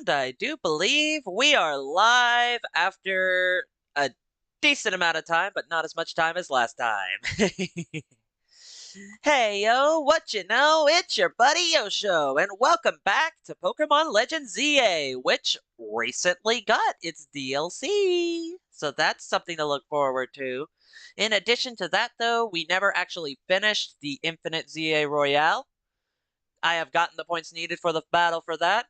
And I do believe we are live after a decent amount of time, but not as much time as last time. Hey yo, what you know? It's your buddy Yosho, and welcome back to Pokemon Legends Z-A, which recently got its DLC. So that's something to look forward to. In addition to that, though, we never actually finished the Infinite Z-A Royale. I have gotten the points needed for the battle for that.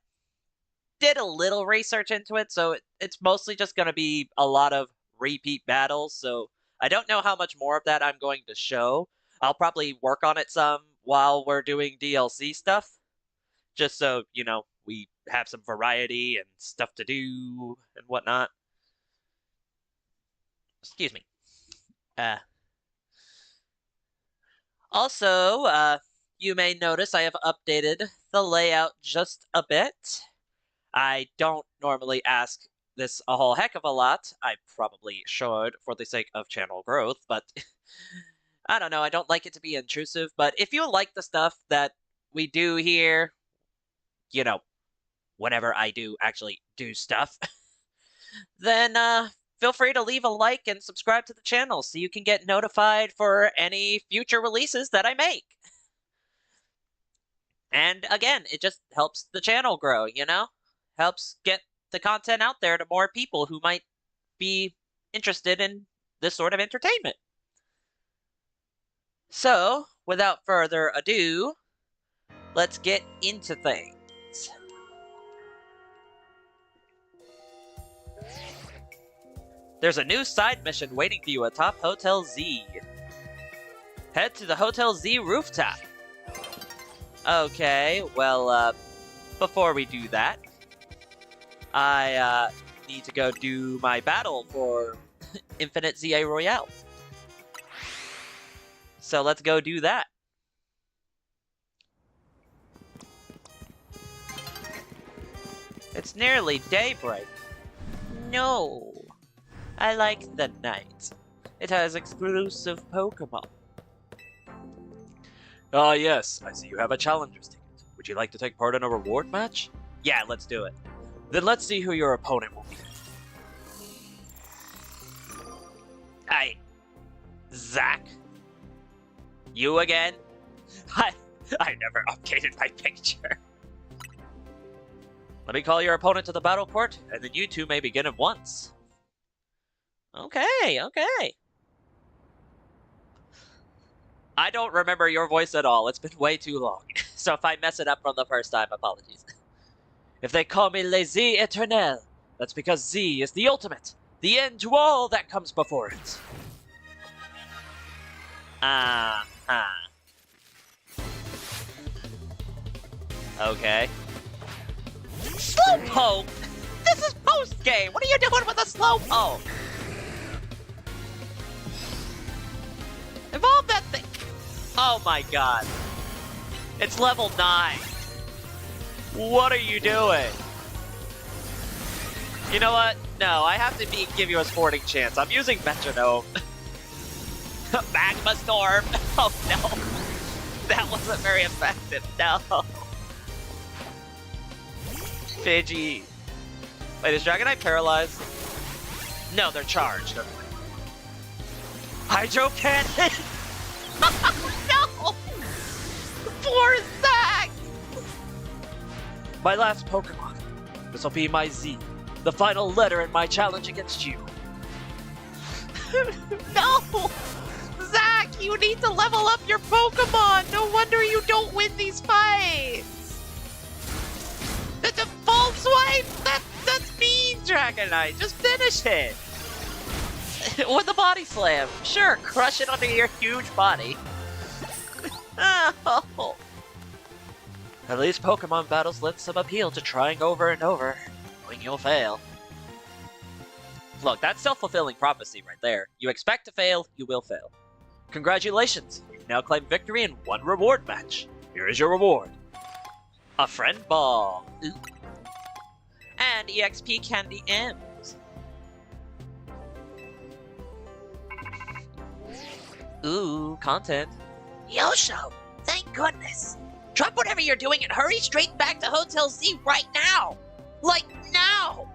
Did a little research into it, so it's mostly just going to be a lot of repeat battles, so I don't know how much more of that I'm going to show. I'll probably work on it some while we're doing DLC stuff, just so, you know, we have some variety and stuff to do and whatnot. Excuse me. Also, you may notice I have updated the layout just a bit. I don't normally ask this a whole heck of a lot. I probably should for the sake of channel growth, but I don't know. I don't like it to be intrusive, but if you like the stuff that we do here, you know, whenever I do actually do stuff, then feel free to leave a like and subscribe to the channel so you can get notified for any future releases that I make. And again, it just helps the channel grow, you know? Helps get the content out there to more people who might be interested in this sort of entertainment. So, without further ado, let's get into things. There's a new side mission waiting for you atop Hotel Z. Head to the Hotel Z rooftop. Okay, well, before we do that, I need to go do my battle for Infinite Z-A Royale. So let's go do that. It's nearly daybreak. No, I like the night. It has exclusive Pokemon. Ah, yes, I see you have a challenger's ticket. Would you like to take part in a reward match? Yeah, let's do it. Then let's see who your opponent will be. Hey, Zach? You again? I never updated my picture. Let me call your opponent to the battle court, and then you two may begin at once. Okay. I don't remember your voice at all. It's been way too long. So if I mess it up from the first time, apologies. If they call me Les Z Eternel, that's because Z is the ultimate, the end to all that comes before it. Okay. Slowpoke! This is post-game! What are you doing with a Slowpoke? Evolve that thing! Oh my god. It's level 9. What are you doing? You know what? No, I have to give you a sporting chance. I'm using Metronome. Magma Storm! Oh no! That wasn't very effective, no! Pidgey. Wait, is Dragonite paralyzed? No, they're charged. Okay. Hydro Cannon! No! Poor Zach! My last Pokemon. This will be my Z, the final letter in my challenge against you. No! Zach, you need to level up your Pokemon! No wonder you don't win these fights! The default swipe? That's mean, Dragonite! Just finish it! With a body slam. Sure, crush it under your huge body. Oh. At least Pokemon battles lend some appeal to trying over and over, knowing you'll fail. Look, that's self-fulfilling prophecy right there. You expect to fail, you will fail. Congratulations, you've now claimed victory in one reward match. Here is your reward. A friend ball. Ooh. And EXP Candy M's. Ooh, content. Yosho, thank goodness. Drop whatever you're doing and hurry straight back to Hotel Z right now. Like, now!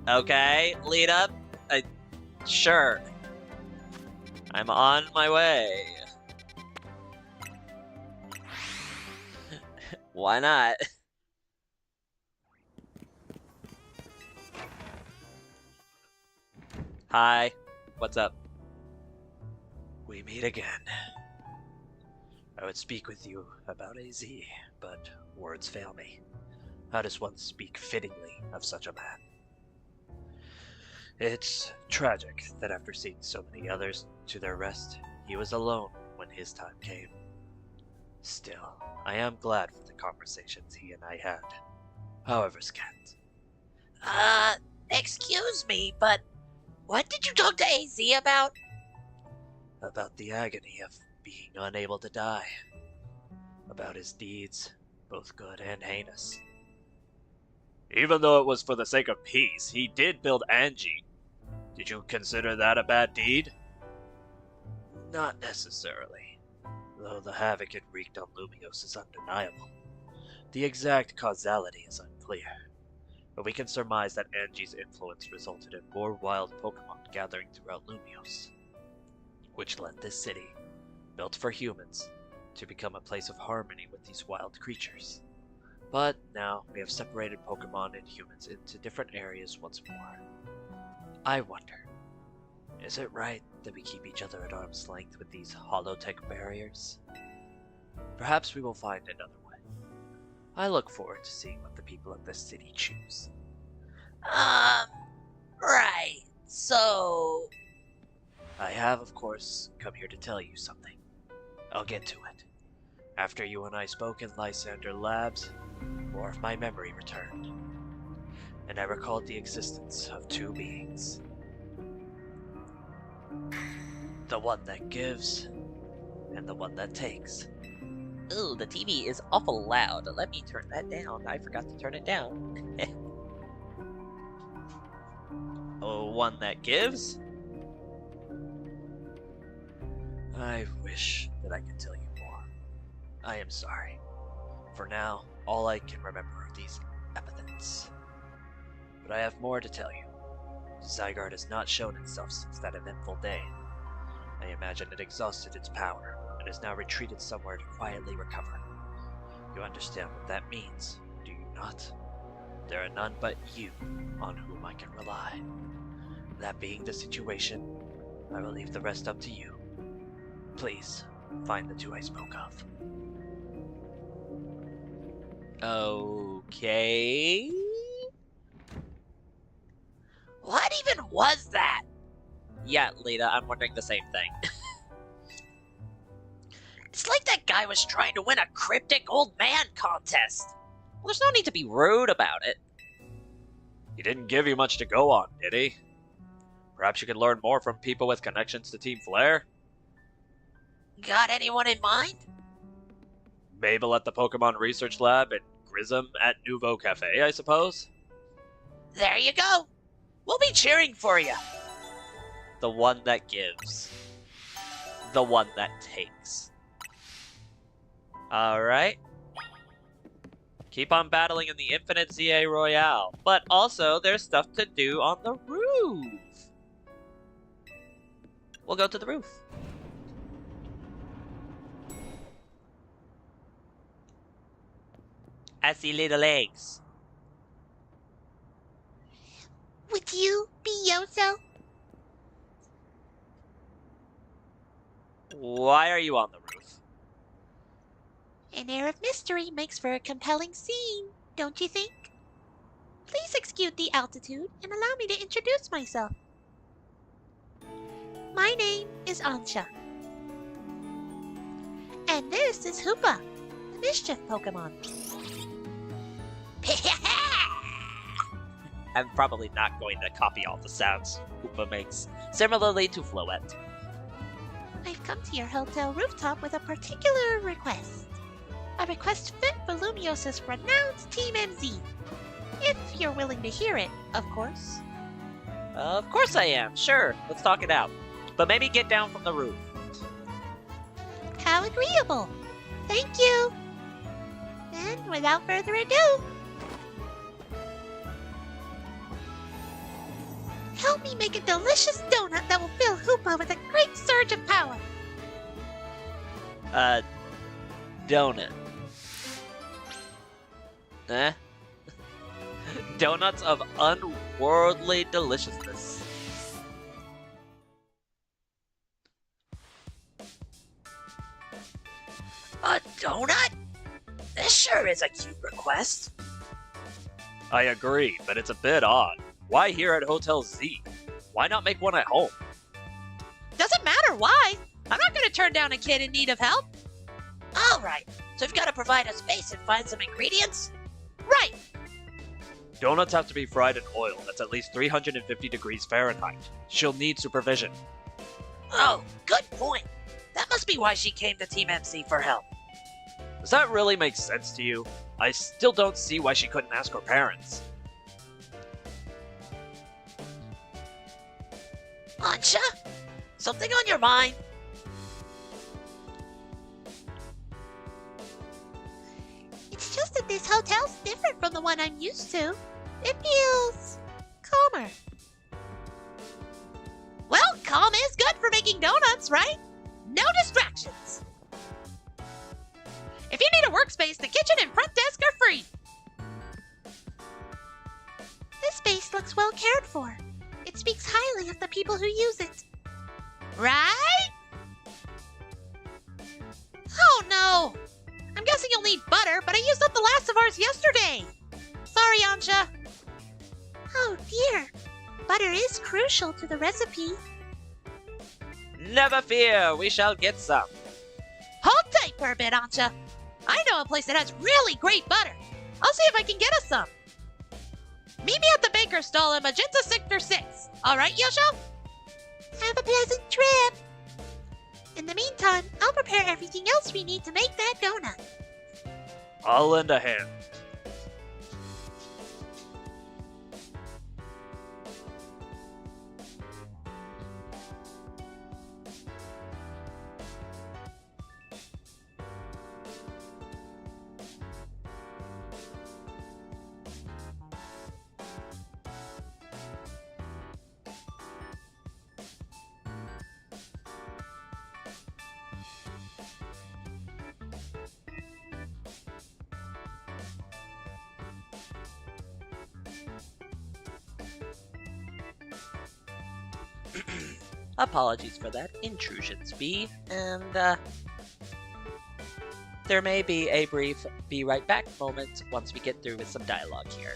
Okay, lead up. Sure. I'm on my way. Why not? Hi, what's up? We meet again. I would speak with you about AZ, but words fail me. How does one speak fittingly of such a man? It's tragic that after seeing so many others to their rest, he was alone when his time came. Still, I am glad for the conversations he and I had. However, Scat. Excuse me, but what did you talk to AZ about? About the agony of being unable to die. About his deeds, both good and heinous. Even though it was for the sake of peace, he did build Angie. Did you consider that a bad deed? Not necessarily, though the havoc it wreaked on Lumios is undeniable. The exact causality is unclear, but we can surmise that Angie's influence resulted in more wild Pokemon gathering throughout Lumios, which led this city, built for humans, to become a place of harmony with these wild creatures. But now we have separated Pokemon and humans into different areas once more. I wonder, is it right that we keep each other at arm's length with these holotech barriers? Perhaps we will find another way. I look forward to seeing what the people of this city choose. Right, so... I have, of course, come here to tell you something. I'll get to it. After you and I spoke in Lysander Labs, more of my memory returned, and I recalled the existence of two beings. The one that gives, and the one that takes. Ooh, the TV is awful loud. Let me turn that down. I forgot to turn it down. Oh, one that gives? I wish that I could tell you more. I am sorry. For now, all I can remember are these epithets. But I have more to tell you. Zygarde has not shown itself since that eventful day. I imagine it exhausted its power, and has now retreated somewhere to quietly recover. You understand what that means, do you not? There are none but you on whom I can rely. That being the situation, I will leave the rest up to you. Please, find the two I spoke of. Okay... What even was that? Yeah, Lita, I'm wondering the same thing. It's like that guy was trying to win a cryptic old man contest. Well, there's no need to be rude about it. He didn't give you much to go on, did he? Perhaps you could learn more from people with connections to Team Flare? Got anyone in mind? Mabel at the Pokemon Research Lab and Grism at Nouveau Cafe, I suppose? There you go. We'll be cheering for you. The one that gives. The one that takes. Alright. Keep on battling in the Infinite Z-A Royale. But also, there's stuff to do on the roof. We'll go to the roof. I see little legs. Would you be Yoso? Why are you on the roof? An air of mystery makes for a compelling scene, don't you think? Please excuse the altitude and allow me to introduce myself. My name is Ansha. And this is Hoopa, the mischief Pokemon. I'm probably not going to copy all the sounds Hoopa makes, similarly to Floette. I've come to your hotel rooftop with a particular request. A request fit for Lumios' renowned Team MZ. If you're willing to hear it, of course. Of course I am, sure, let's talk it out. But maybe get down from the roof. How agreeable. Thank you. And without further ado, help me make a delicious donut that will fill Hoopa with a great surge of power. Donut. Eh? Donuts of unworldly deliciousness. A donut? This sure is a cute request. I agree, but it's a bit odd. Why here at Hotel Z? Why not make one at home? Doesn't matter why. I'm not going to turn down a kid in need of help. Alright, so you've got to provide a space and find some ingredients? Right. Donuts have to be fried in oil that's at least 350 degrees Fahrenheit. She'll need supervision. Oh, good point. That must be why she came to Team MC for help. Does that really make sense to you? I still don't see why she couldn't ask her parents. Ansha? Something on your mind? It's just that this hotel's different from the one I'm used to. It feels calmer. Well, calm is good for making donuts, right? No distractions. If you need a workspace, the kitchen and front desk are free. This space looks well cared for. It speaks highly of the people who use it. Right? Oh no! I'm guessing you'll need butter, but I used up the last of ours yesterday. Sorry, Ansha. Oh dear. Butter is crucial to the recipe. Never fear, we shall get some. Hold tight for a bit, Ansha. I know a place that has really great butter. I'll see if I can get us some. Meet me at the baker's stall in Magenta Sector 6. All right, Yosho? Have a pleasant trip. In the meantime, I'll prepare everything else we need to make that donut. I'll lend a hand. Apologies for that intrusion, Spee, and there may be a brief be right back moment once we get through with some dialogue here.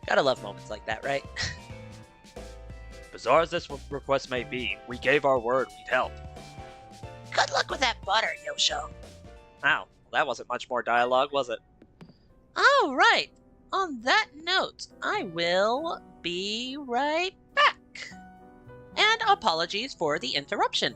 Gotta love moments like that, right? Bizarre as this request may be, we gave our word we'd help. Good luck with that butter, Yosho. Ow, that wasn't much more dialogue, was it? All right. On that note, I will be right back. And apologies for the interruption.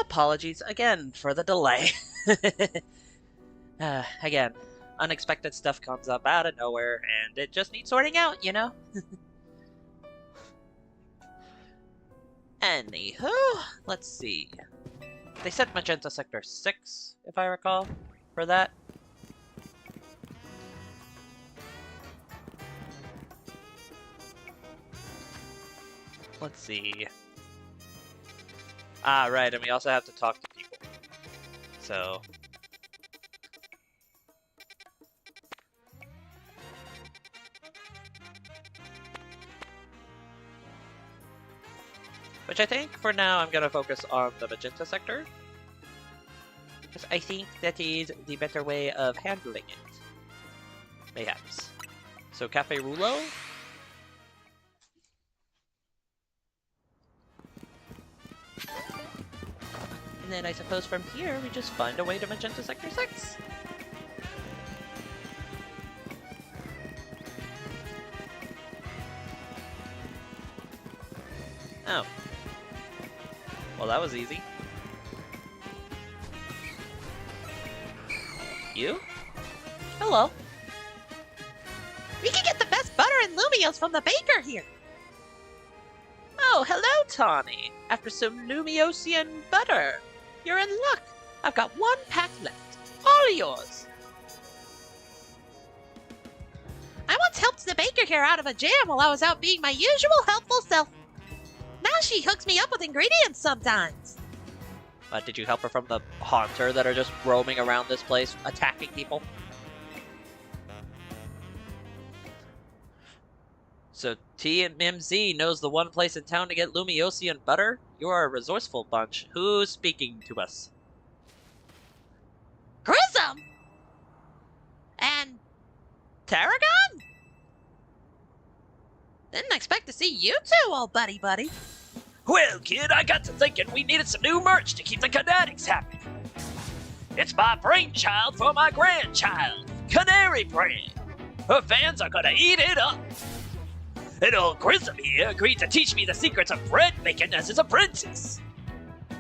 Apologies again for the delay. Again, unexpected stuff comes up out of nowhere, and it just needs sorting out, you know? Anywho, let's see. They said Magenta Sector 6, if I recall, for that. Let's see. Ah, right, and we also have to talk to people. So... which I think, for now, I'm gonna focus on the Magenta Sector. Because I think that is the better way of handling it. Mayhaps. So, Cafe Rulo? And then I suppose from here, we just find a way to Magenta Sector 6. Oh. Well, that was easy. You? Hello. We can get the best butter and Lumios from the baker here. Oh, hello, Tawny. After some Lumiosian butter. You're in luck. I've got one pack left. All yours. I once helped the baker here out of a jam while I was out being my usual helpful self. Now she hooks me up with ingredients sometimes. Did you help her from the Haunter that are just roaming around this place, attacking people? So TMZ knows the one place in town to get Lumiosian butter? You are a resourceful bunch. Who's speaking to us? Grissom! And Tarragon? didn't expect to see you two, old buddy. Well, kid, I got to thinking we needed some new merch to keep the Canatics happy. It's my brainchild for my grandchild, Canary Bread. Her fans are gonna eat it up. And old Grissom here agreed to teach me the secrets of bread making as his apprentice.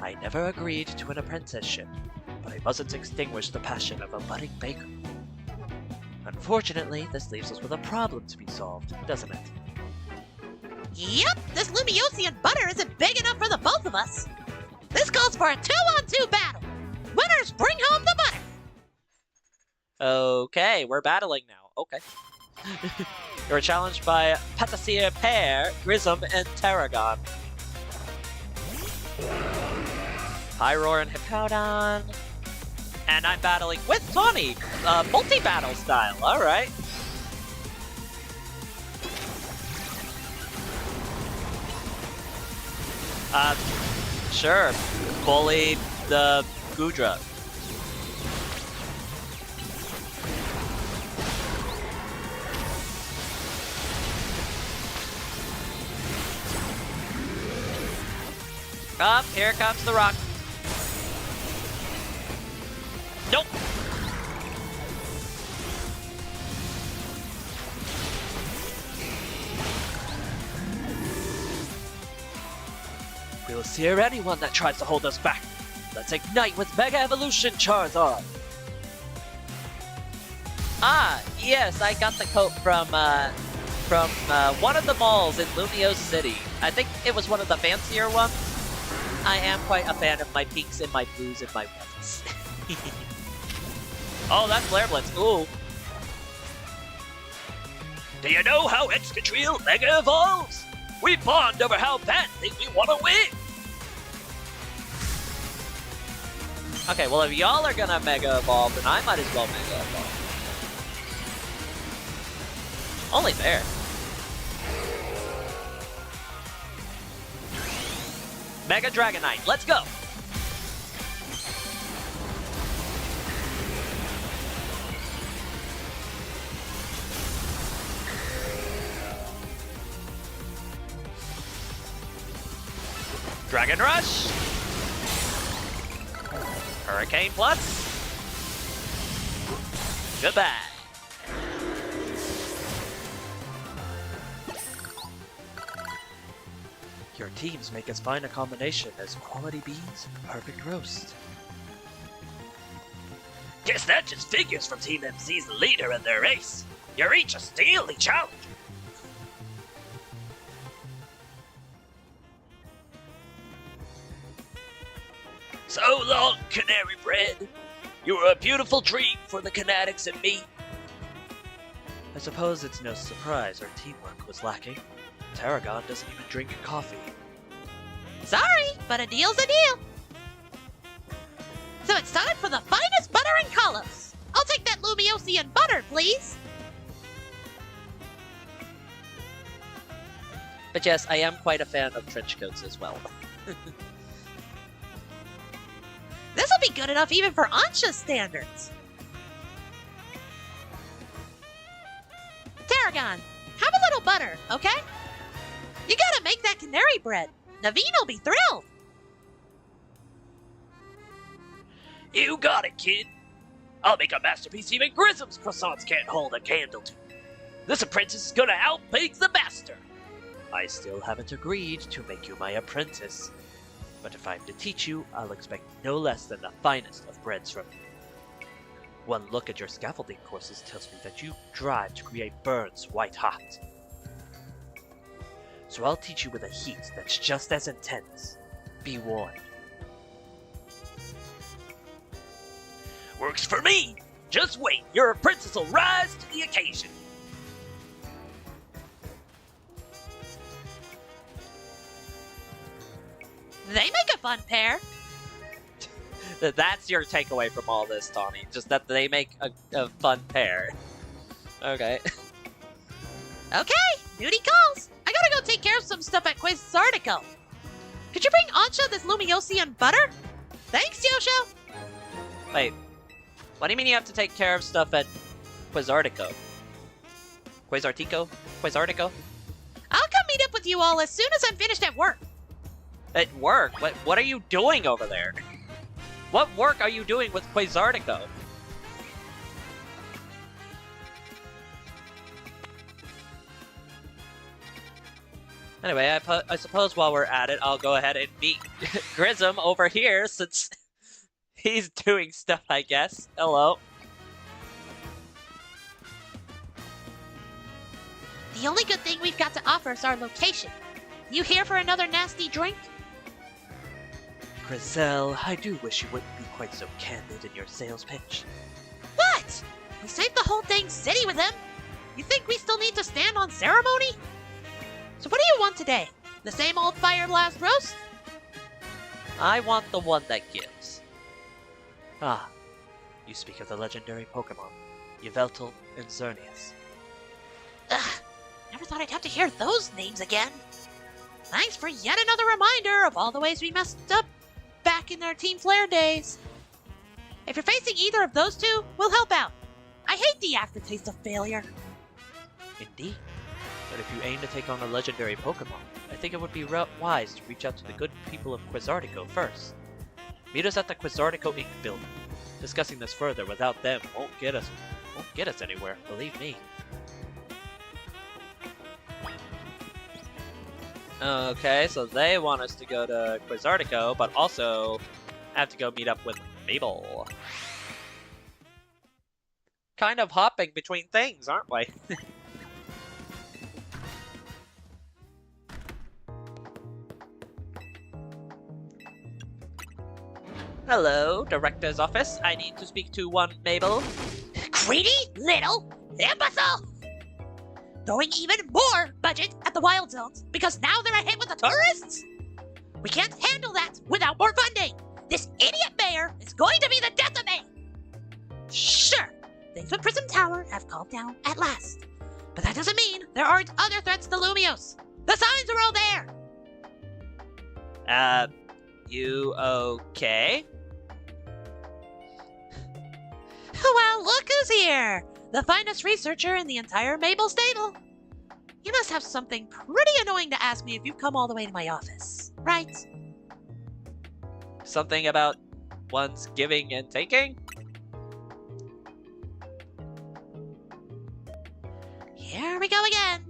I never agreed to an apprenticeship, but I mustn't extinguish the passion of a budding baker. Unfortunately, this leaves us with a problem to be solved, doesn't it? Yep, this Lumiosian butter isn't big enough for the both of us. This calls for a 2-on-2 battle. Winners bring home the butter. Okay, we're battling now. Okay. You're challenged by Patissier Pear, Grissom, and Tarragon. Pyroar and Hippowdon. And I'm battling with Tawny, multi-battle style, alright. Sure. Bully the Gudra. Up, here comes the rock. Nope. We'll sear anyone that tries to hold us back. Let's ignite with Mega Evolution Charizard. Ah, yes, I got the coat from one of the malls in Lumiose City. I think it was one of the fancier ones. I am quite a fan of my pinks and my blues and my reds. Oh, that's Flare Blitz. Ooh. Do you know how Excadrill Mega evolves? We bond over how badly we want to win. Okay, well, if y'all are gonna Mega Evolve, then I might as well Mega Evolve. Only fair. Mega Dragonite, let's go! Dragon Rush! Hurricane Plus! Goodbye! Your teams make as fine a combination as quality beans, perfect roast. Guess that just figures from Team MZ's leader and their ace. You're each a steely challenger. So long, Canary Bread. You were a beautiful dream for the Canadics and me. I suppose it's no surprise our teamwork was lacking. Tarragon doesn't even drink coffee. Sorry, but a deal's a deal. So it's time for the finest butter in Kalos. I'll take that Lumiosian butter, please. But yes, I am quite a fan of trench coats as well. This'll be good enough even for Ansha's standards. Tarragon, have a little butter, okay? You gotta make that canary bread. Naveen'll be thrilled. You got it, kid. I'll make a masterpiece even Grism's croissants can't hold a candle to. This apprentice is gonna outbake the master. I still haven't agreed to make you my apprentice. But if I'm to teach you, I'll expect no less than the finest of breads from you. One look at your scaffolding courses tells me that you drive to create burns white hot. So I'll teach you with a heat that's just as intense. Be warned. Works for me. Just wait, your apprentice will rise to the occasion. They make a fun pair. That's your takeaway from all this, Tawny. Just that they make a fun pair. Okay. Okay, duty calls. I gotta go take care of some stuff at Quizartico. Could you bring Ansha this Lumiosian butter? Thanks, Yosho. Wait. What do you mean you have to take care of stuff at Quizartico? Quizartico? Quizartico? I'll come meet up with you all as soon as I'm finished at work. At work? What are you doing over there? What work are you doing with Quizartico? Anyway, I suppose while we're at it, I'll go ahead and meet Grism over here since he's doing stuff, I guess. Hello. The only good thing we've got to offer is our location. You here for another nasty drink? Grizel, I do wish you wouldn't be quite so candid in your sales pitch. What? We saved the whole dang city with them. You think we still need to stand on ceremony? So what do you want today? The same old fire blast roast? I want the one that gives. Ah, you speak of the legendary Pokemon, Yveltal and Xerneas. Ugh, never thought I'd have to hear those names again. Thanks for yet another reminder of all the ways we messed up back in our Team Flare days. If you're facing either of those two, we'll help out. I hate the aftertaste of failure. Indeed. But if you aim to take on a legendary Pokemon, I think it would be wise to reach out to the good people of Quizartico first. Meet us at the Quizartico Inc. building. Discussing this further without them won't get us anywhere, believe me. Okay, so they want us to go to Quizartico, but also have to go meet up with Mabel. Kind of hopping between things, aren't we? Hello, Director's Office. I need to speak to one Mabel. Greedy little imbecile! Throwing even more budget at the Wild Zones because now they're a hit with the tourists? We can't handle that without more funding! This idiot mayor is going to be the death of me! Sure, things with Prism Tower have calmed down at last. But that doesn't mean there aren't other threats to Lumios. The signs are all there! You okay? Well, look who's here! The finest researcher in the entire Mabel stable. You must have something pretty annoying to ask me if you've come all the way to my office, right? Something about one's giving and taking? Here we go again.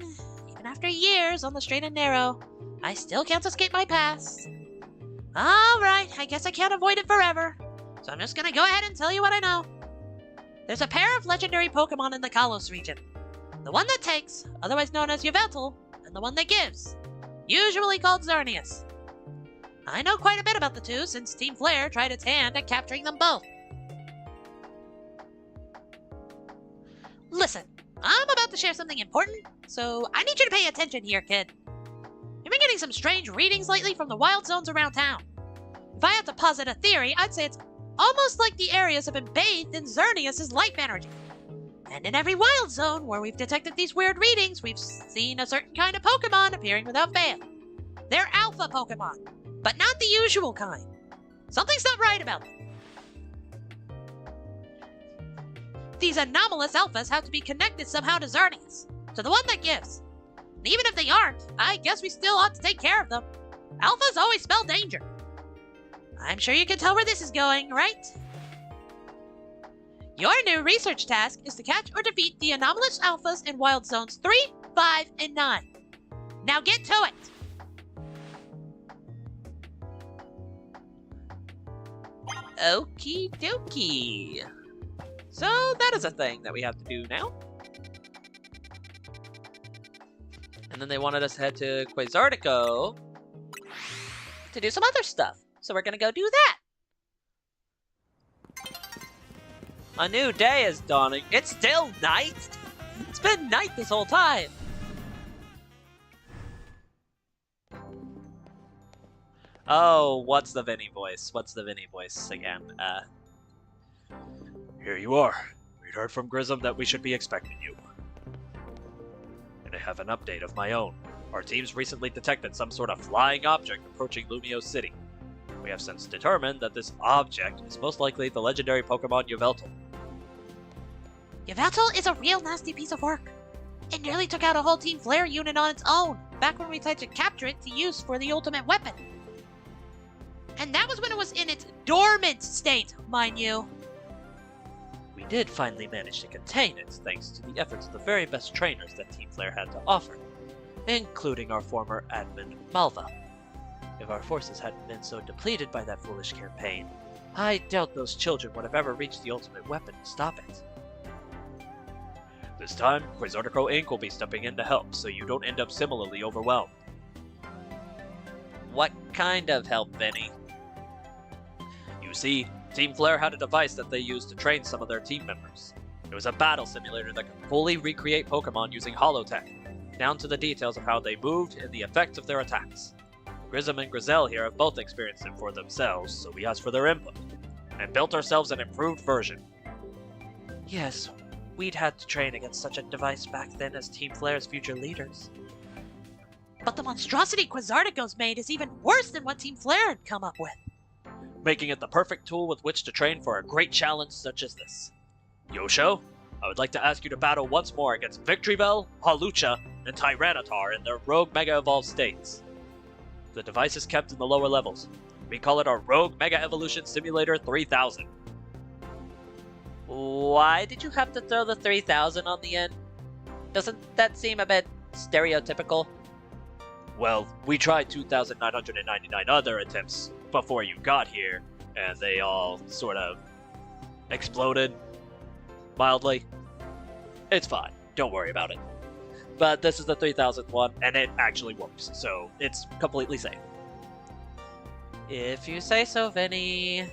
Even after years on the straight and narrow, I still can't escape my past. Alright, I guess I can't avoid it forever. So I'm just gonna go ahead and tell you what I know. There's a pair of legendary Pokemon in the Kalos region. The one that takes, otherwise known as Yveltal, and the one that gives, usually called Xerneas. I know quite a bit about the two since Team Flare tried its hand at capturing them both. Listen, I'm about to share something important, so I need you to pay attention here, kid. You've been getting some strange readings lately from the wild zones around town. If I had to posit a theory, I'd say it's almost like the areas have been bathed in Xerneas' life energy. And in every wild zone where we've detected these weird readings, we've seen a certain kind of Pokemon appearing without fail. They're alpha Pokemon, but not the usual kind. Something's not right about them. These anomalous alphas have to be connected somehow to Xerneas, to the one that gives. And even if they aren't, I guess we still ought to take care of them. Alphas always spell danger. I'm sure you can tell where this is going, right? Your new research task is to catch or defeat the anomalous alphas in Wild Zones 3, 5, and 9. Now get to it! Okie dokie. So that is a thing that we have to do now. And then they wanted us to head to Quasartico to do some other stuff. So we're gonna go do that. A new day is dawning. It's still night? It's been night this whole time. Oh, what's the Vinny voice? What's the Vinny voice again? Here you are. We'd heard from Grissom that we should be expecting you. And I have an update of my own. Our team's recently detected some sort of flying object approaching Lumio City. We have since determined that this object is most likely the legendary Pokemon Yveltal. Yveltal is a real nasty piece of work. It nearly took out a whole Team Flare unit on its own, back when we tried to capture it to use for the ultimate weapon. And that was when it was in its dormant state, mind you. We did finally manage to contain it, thanks to the efforts of the very best trainers that Team Flare had to offer, including our former admin, Malva. If our forces hadn't been so depleted by that foolish campaign, I doubt those children would have ever reached the ultimate weapon to stop it. This time, Quasartico Inc. will be stepping in to help, so you don't end up similarly overwhelmed. What kind of help, Vinny? You see, Team Flare had a device that they used to train some of their team members. It was a battle simulator that could fully recreate Pokemon using holotech, down to the details of how they moved and the effects of their attacks. Grissom and Grizel here have both experienced it for themselves, so we asked for their input, and built ourselves an improved version. Yes, we'd had to train against such a device back then as Team Flare's future leaders. But the monstrosity Quasartico's made is even worse than what Team Flare had come up with. Making it the perfect tool with which to train for a great challenge such as this. Yosho, I would like to ask you to battle once more against Victreebel, Hawlucha, and Tyranitar in their Rogue Mega Evolved states. The device is kept in the lower levels. We call it our Rogue Mega Evolution Simulator 3000. Why did you have to throw the 3000 on the end? Doesn't that seem a bit stereotypical? Well, we tried 2,999 other attempts before you got here, and they all sort of exploded mildly. It's fine, don't worry about it. But this is the 3000th one, and it actually works, so it's completely safe. If you say so, Vinny.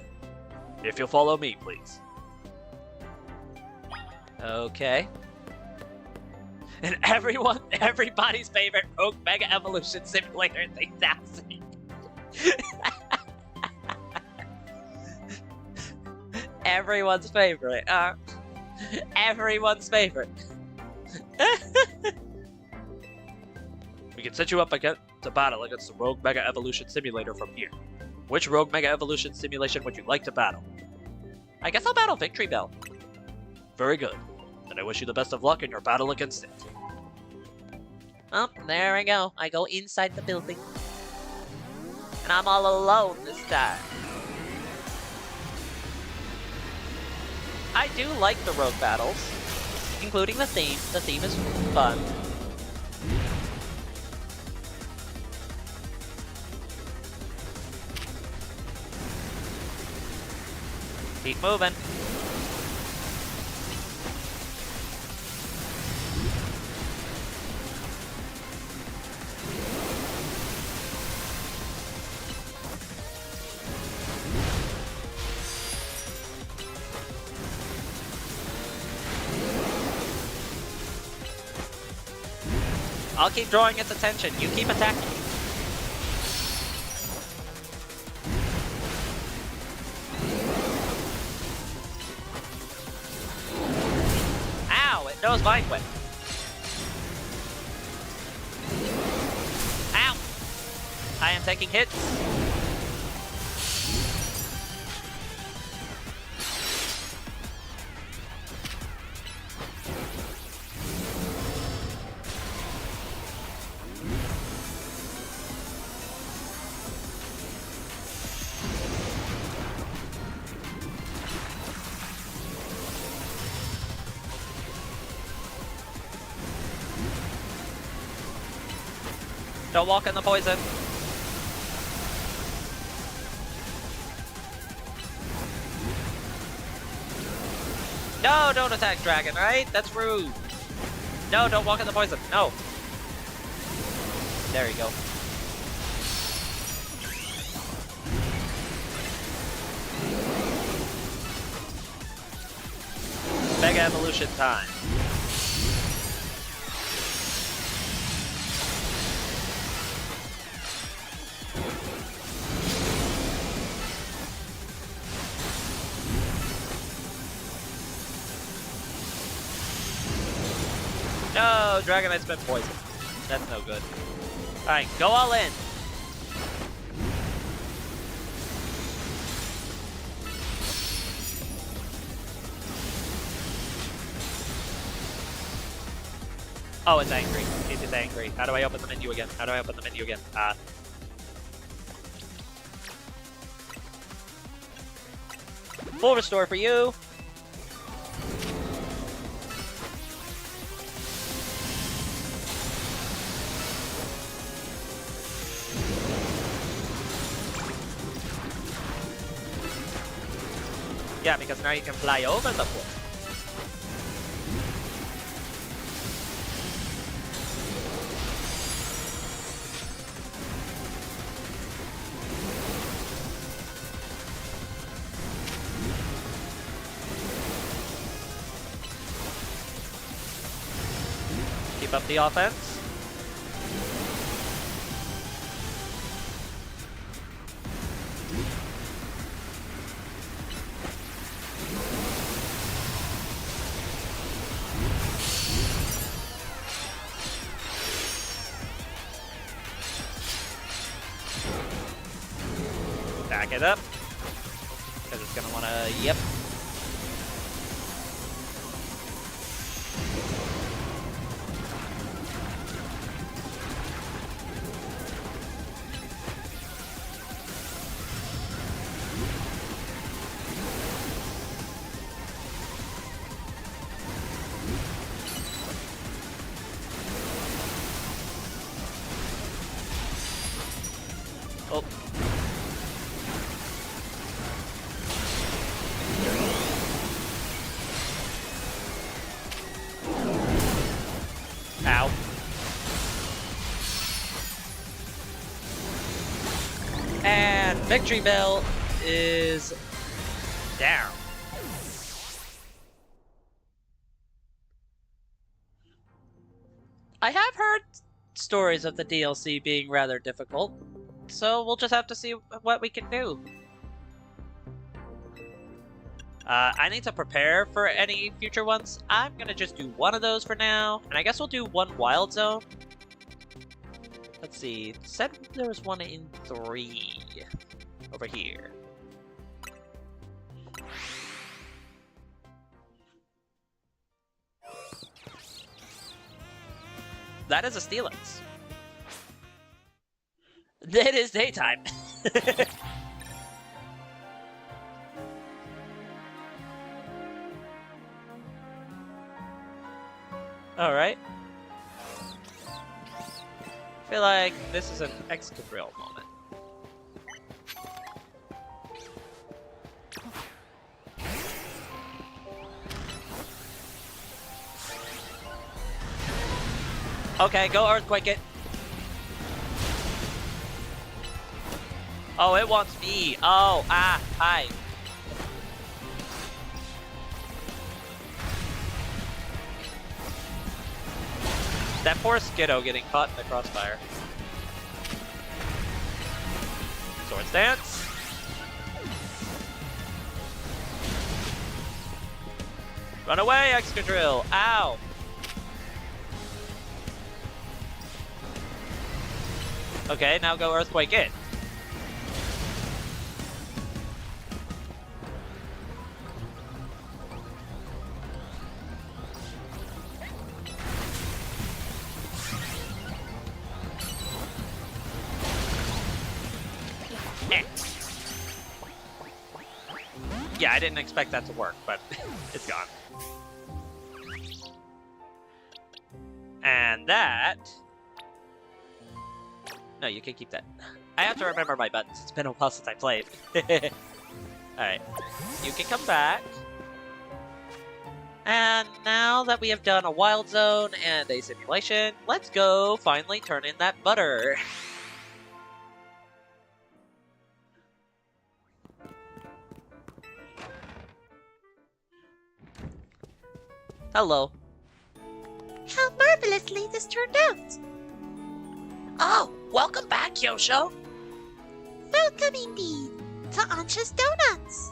If you'll follow me, please. Okay. And everybody's favorite Rogue Mega Evolution Simulator 3000. Everyone's favorite. Everyone's favorite. We can set you up against a battle against the Rogue Mega Evolution Simulator from here. Which Rogue Mega Evolution simulation would you like to battle? I guess I'll battle Victreebel. Very good. Then I wish you the best of luck in your battle against it. Oh, there I go. I go inside the building. And I'm all alone this time. I do like the rogue battles, including the theme. The theme is fun. Keep moving. I'll keep drawing its attention. You keep attacking. Ow! It knows Vine Whip. Ow! I am taking hits. Don't walk in the poison. No, don't attack dragon, right? That's rude. No, don't walk in the poison. No. There you go. Mega evolution time. No, Dragonite's been poisoned. That's no good. Alright, go all in. Oh, it's angry. It is angry. How do I open the menu again? How do I open the menu again? Full restore for you. Yeah, because now you can fly over the pool. Keep up the offense. Back it up. Because it's gonna wanna, yep. Oh. Ow. And Victory Bell is down. I have heard stories of the DLC being rather difficult, so we'll just have to see what we can do. I need to prepare for any future ones. I'm gonna just do one of those for now, and I guess we'll do one Wild Zone. Let's see, it said there was one in 3 over here. That is a Steelix. It is daytime. Alright. I feel like this is an Excadrill moment. Okay, go earthquake it. Oh, it wants me. Oh, hi. That poor Skiddo getting caught in the crossfire. Swords dance. Run away, Excadrill. Ow. Okay, now go earthquake it. Yeah, I didn't expect that to work, but it's gone. And that... No, you can keep that. I have to remember my buttons. It's been a while since I played. Alright. You can come back. And now that we have done a wild zone and a simulation, let's go finally turn in that butter. Hello. How marvelously this turned out! Oh, welcome back, Yosho. Welcome indeed to Ansha's Donuts!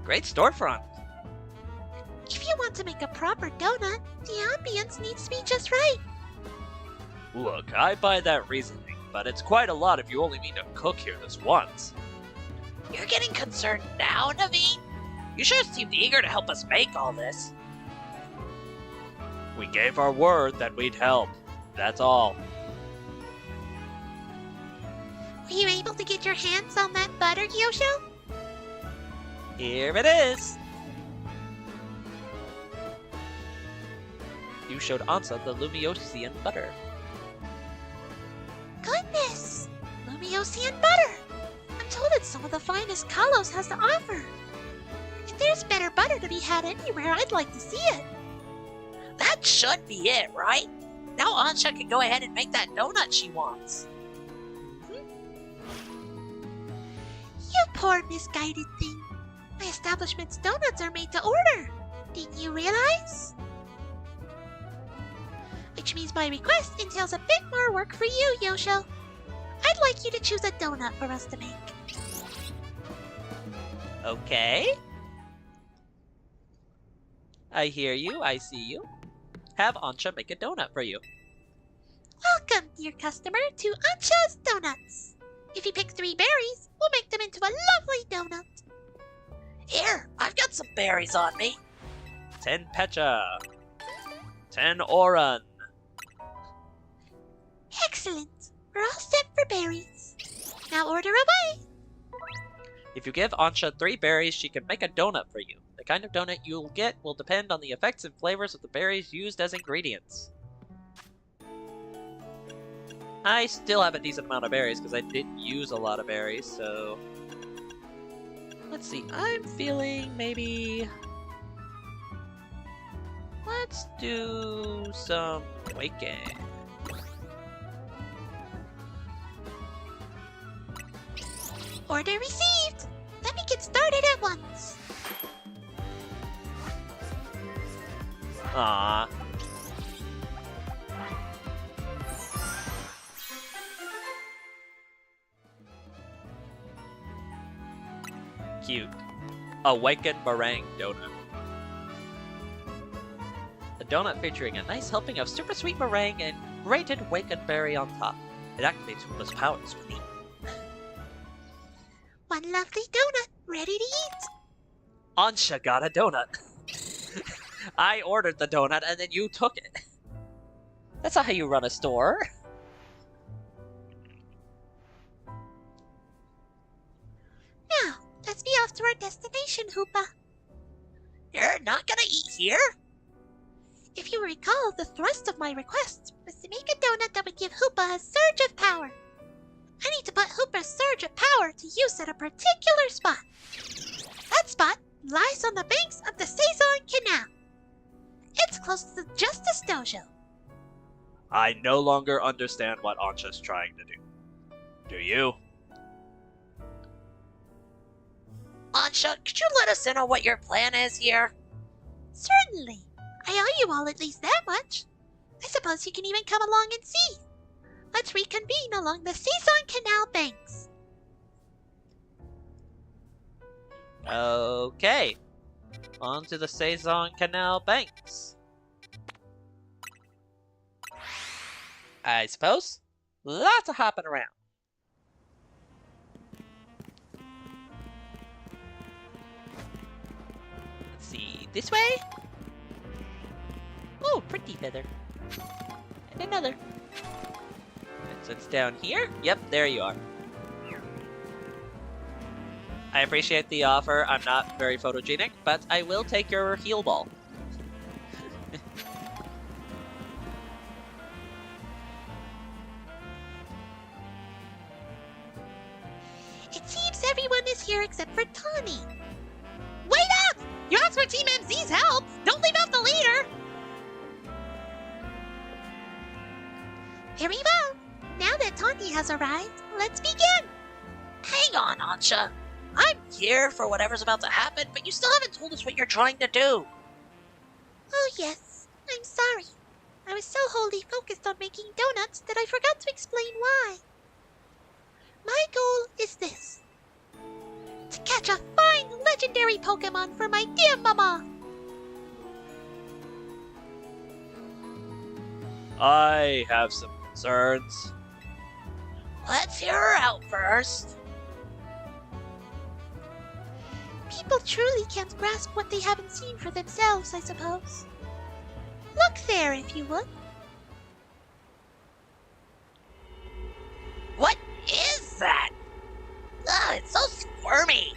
Great storefront. If you want to make a proper donut, the ambience needs to be just right. Look, I buy that reasoning, but it's quite a lot if you only mean to cook here this once. You're getting concerned now, Naveen? You sure seemed eager to help us make all this. We gave our word that we'd help. That's all. Were you able to get your hands on that butter, Yosho? Here it is. You showed Ansa the Lumiosian butter. Goodness! Lumiosian butter! I'm told it's some of the finest Kalos has to offer. If there's better butter to be had anywhere, I'd like to see it. That should be it, right? Now Ansha can go ahead and make that donut she wants. You poor misguided thing. My establishment's donuts are made to order. Didn't you realize? Which means my request entails a bit more work for you, Yosho. I'd like you to choose a donut for us to make. Okay. I hear you, I see you. Have Ansha make a donut for you. Welcome, dear customer, to Ansha's Donuts. If you pick 3 berries, we'll make them into a lovely donut. Here, I've got some berries on me. 10 Pecha. 10 Oran. Excellent. We're all set for berries. Now order away. If you give Ansha 3 berries, she can make a donut for you. The kind of donut you'll get will depend on the effects and flavors of the berries used as ingredients. I still have a decent amount of berries because I didn't use a lot of berries, so... Let's see, I'm feeling maybe... Let's do some Waking. Order received. Let me get started at once. Aww. Cute. Awakened meringue donut. A donut featuring a nice helping of super sweet meringue and grated wakened berry on top. It activates Hoopa's powers when eaten. One lovely donut, ready to eat. Ansha got a donut. I ordered the donut and then you took it. That's not how you run a store. Now, let's be off to our destination, Hoopa. You're not gonna eat here? If you recall, the thrust of my request was to make a donut that would give Hoopa a surge of power. I need to put Hoopa's surge of power to use at a particular spot. That spot lies on the banks of the Saison Canal. It's close to the Justice Dojo. I no longer understand what Ansha's trying to do. Do you? Ansha, could you let us in on what your plan is here? Certainly. I owe you all at least that much. I suppose you can even come along and see. Let's reconvene along the Season Canal banks. Okay. On to the Saison Canal banks. I suppose. Lots of hopping around. Let's see, this way? Oh, pretty feather. And another. And so it's down here? Yep, there you are. I appreciate the offer. I'm not very photogenic, but I will take your heal ball. It seems everyone is here except for Tawny. Wait up! You asked for Team MZ's help! Don't leave out the leader! Very well. Now that Tawny has arrived, let's begin. Hang on, Ansha. I'm here for whatever's about to happen, but you still haven't told us what you're trying to do. Oh yes, I'm sorry. I was so wholly focused on making donuts that I forgot to explain why. My goal is this. To catch a fine legendary Pokemon for my dear mama. I have some concerns. Let's hear her out first. People truly can't grasp what they haven't seen for themselves, I suppose. Look there, if you would. What is that? Ugh, it's so squirmy.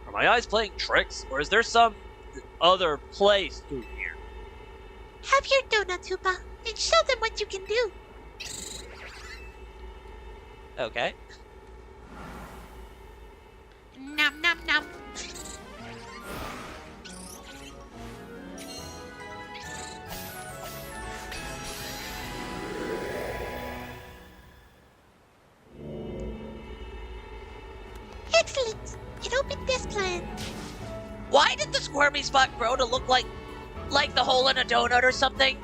Are my eyes playing tricks, or is there some other place through here? Have your donut, Hoopa, and show them what you can do. Okay. Nom nom nom. Excellent. It opened this plan. Why did the squirmy spot grow to look like the hole in a donut or something?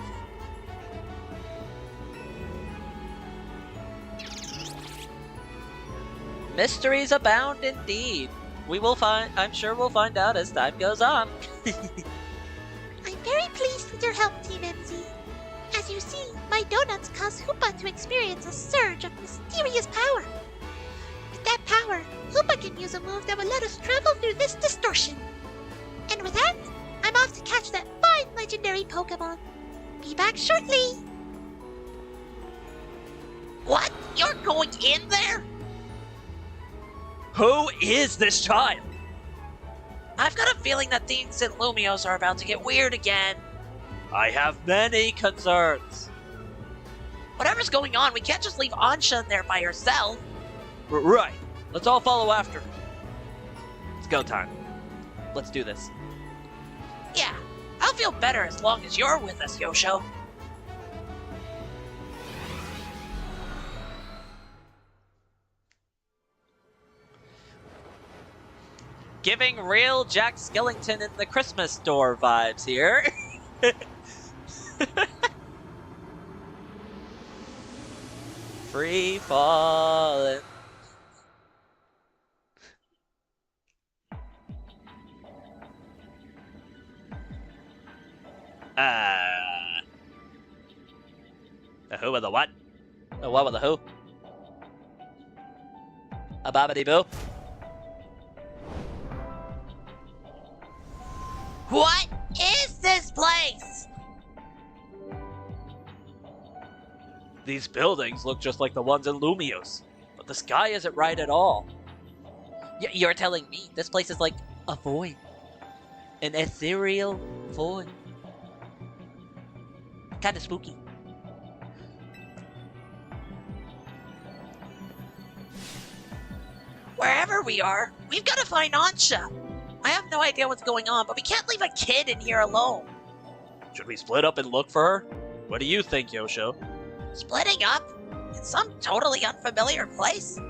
Mysteries abound indeed. I'm sure we'll find out as time goes on. I'm very pleased with your help, Team MZ. As you see, my donuts cause Hoopa to experience a surge of mysterious power. With that power, Hoopa can use a move that will let us travel through this distortion. And with that, I'm off to catch that fine legendary Pokemon. Be back shortly. What? You're going in there? Who is this child? I've got a feeling that things in Lumiose are about to get weird again. I have many concerns. Whatever's going on, we can't just leave Ansha in there by herself. Right. Let's all follow after her. It's go time. Let's do this. Yeah, I'll feel better as long as you're with us, Yosho. Giving real Jack Skellington in the Christmas store vibes here. Free falling. The who of the what? The what with the who? A bobbity boo? What is this place? These buildings look just like the ones in Lumiose, but the sky isn't right at all. You're telling me this place is like a void. An ethereal void. Kinda spooky. Wherever we are, we've got to find Ansha. I have no idea what's going on, but we can't leave a kid in here alone. Should we split up and look for her? What do you think, Yosho? Splitting up? In some totally unfamiliar place?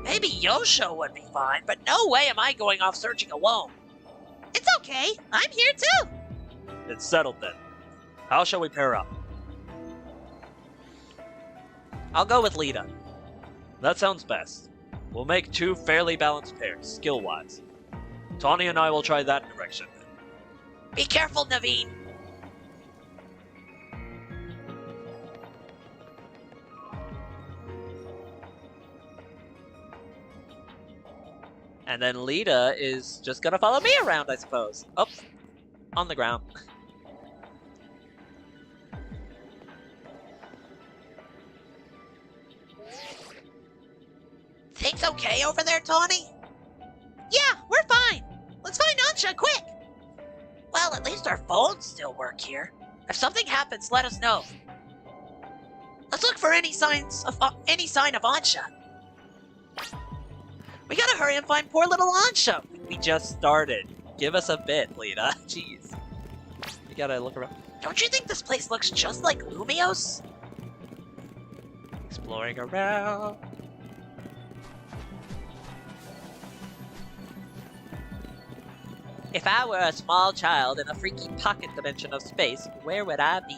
Maybe Yosho would be fine, but no way am I going off searching alone. It's okay. I'm here too. It's settled then. How shall we pair up? I'll go with Lita. That sounds best. We'll make 2 fairly balanced pairs, skill-wise. Tawny and I will try that direction then. Be careful, Naveen. And then Lita is just gonna follow me around, I suppose. Oh, on the ground. Things okay over there, Tawny? Yeah, we're fine. Let's find Ansha quick. Well, at least our phones still work here. If something happens, let us know. Let's look for any sign of Ansha. We gotta hurry and find poor little Ansha. We just started. Give us a bit, Lita. Jeez. We gotta look around. Don't you think this place looks just like Lumios? Exploring around. If I were a small child in a freaky pocket dimension of space, where would I be?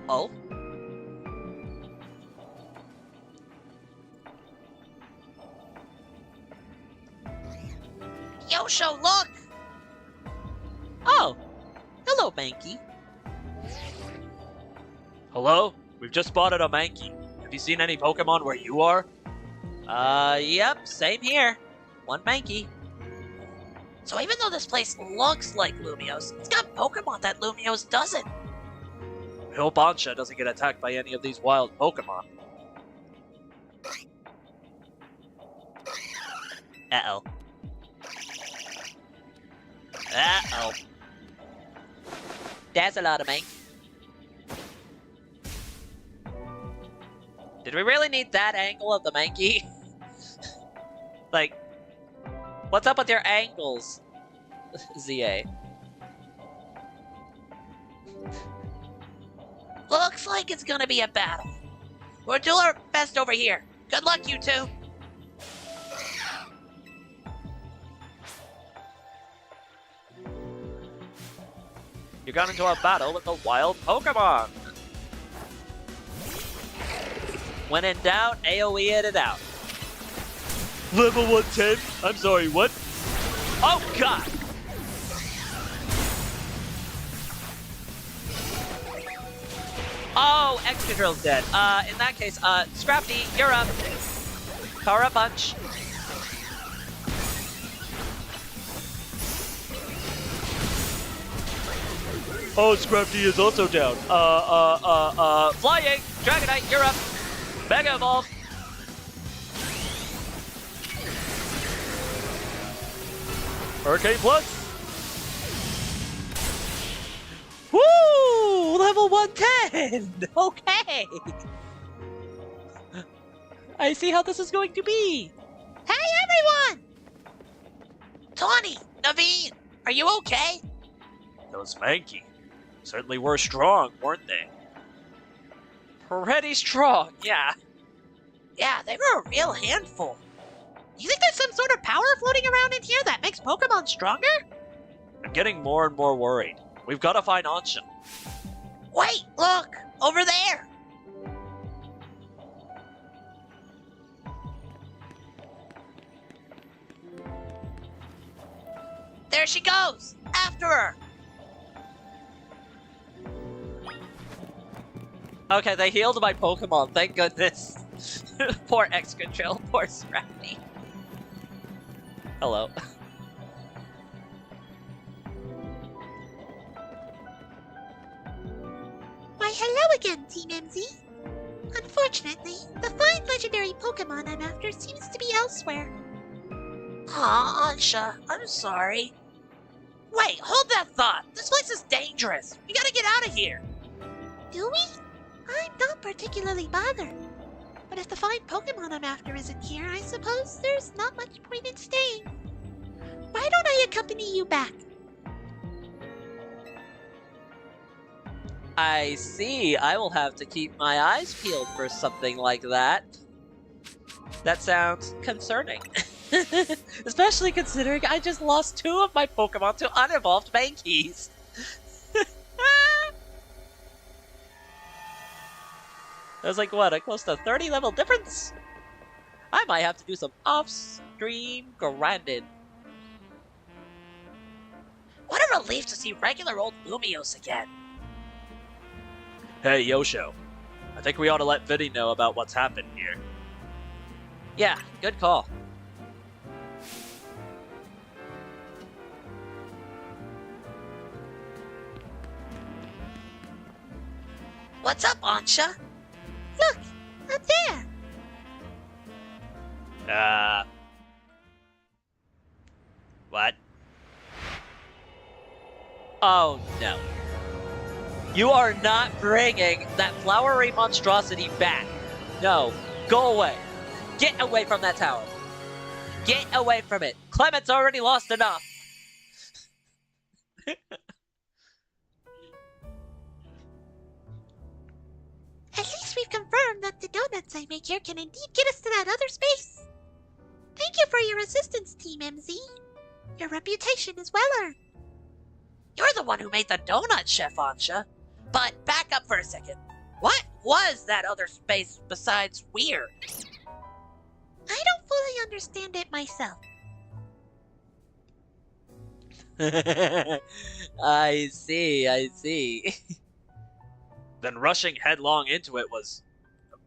Oh? Yosho, look! Oh! Hello, Mankey. Hello? We've just spotted a Mankey. Have you seen any Pokemon where you are? Yep, same here. One Mankey. So even though this place looks like Lumios, it's got Pokemon that Lumios doesn't. I hope Ansha doesn't get attacked by any of these wild Pokemon. Uh-oh. Uh-oh. That's a lot of Mankey. Did we really need that angle of the Mankey? Like, what's up with your angles, Z-A? Looks like it's gonna be a battle. We'll do our best over here. Good luck, you two. You got into a battle with a wild Pokemon! When in doubt, AoE it out. Level 110? I'm sorry, what? Oh, God! Oh, Excadrill's dead. In that case, Scrafty, you're up. Power up punch. Oh, Scrafty is also down. Flying! Dragonite, you're up. Mega Evolve. Hurricane Plus! Woo! Level 110! Okay! I see how this is going to be. Hey, everyone! Tawny, Naveen, are you okay? Those Mankey certainly were strong, weren't they? Pretty strong, yeah. Yeah, they were a real handful. You think there's some sort of power floating around in here that makes Pokemon stronger? I'm getting more and more worried. We've got to find Ansha. Wait, look! Over there! There she goes! After her! Okay, they healed my Pokemon, thank goodness. Poor Excadrill, poor Scrappy. Hello. Why, hello again, Team MZ. Unfortunately, the fine legendary Pokemon I'm after seems to be elsewhere. Aw, Ansha, I'm sorry. Wait, hold that thought! This place is dangerous! We gotta get out of here! Do we? I'm not particularly bothered. But if the fine Pokemon I'm after isn't here, I suppose there's not much point in staying. accompany you back. I see. I will have to keep my eyes peeled for something like that. That sounds concerning. Especially considering I just lost 2 of my Pokemon to unevolved Mankeys. That was like, what, a close to 30 level difference? I might have to do some off-stream grinding. What a relief to see regular old Lumiose again. Hey, Yosho. I think we ought to let Vinny know about what's happened here. Yeah, good call. What's up, Ansha? Look, up there. What? Oh, no. You are not bringing that flowery monstrosity back. No, go away. Get away from that tower. Get away from it. Clement's already lost enough. At least we've confirmed that the donuts I make here can indeed get us to that other space. Thank you for your assistance, Team MZ. Your reputation is well earned. You're the one who made the donut, Chef Ansha. But back up for a second. What was that other space besides weird? I don't fully understand it myself. I see. Then rushing headlong into it was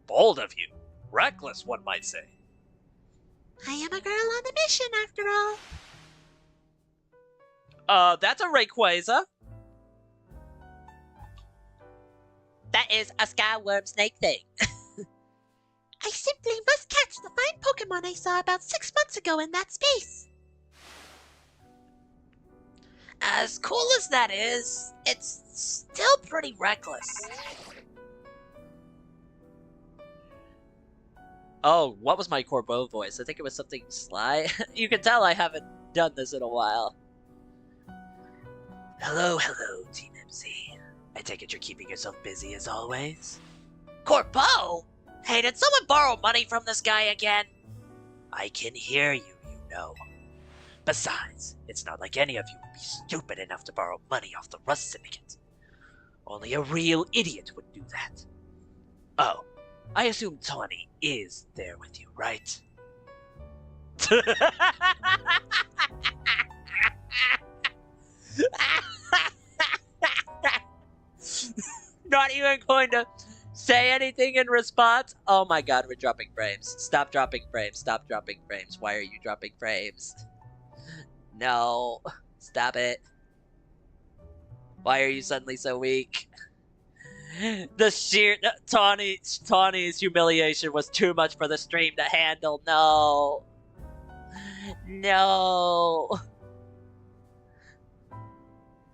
bold of you. Reckless, one might say. I am a girl on a mission, after all. That's a Rayquaza. That is a Skyworm snake thing. I simply must catch the fine Pokemon I saw about 6 months ago in that space. As cool as that is, it's still pretty reckless. Oh, what was my Corbeau voice? I think it was something sly. You can tell I haven't done this in a while. Hello, Team MC. I take it you're keeping yourself busy as always. Corbeau? Hey, did someone borrow money from this guy again? I can hear you, you know. Besides, it's not like any of you would be stupid enough to borrow money off the Rust Syndicate. Only a real idiot would do that. Oh, I assume Tawny is there with you, right? Not even going to say anything in response? Oh my god, we're dropping frames. Stop dropping frames. Stop dropping frames. Why are you dropping frames? No. Stop it. Why are you suddenly so weak? The sheer Tawny's humiliation was too much for the stream to handle. No. No.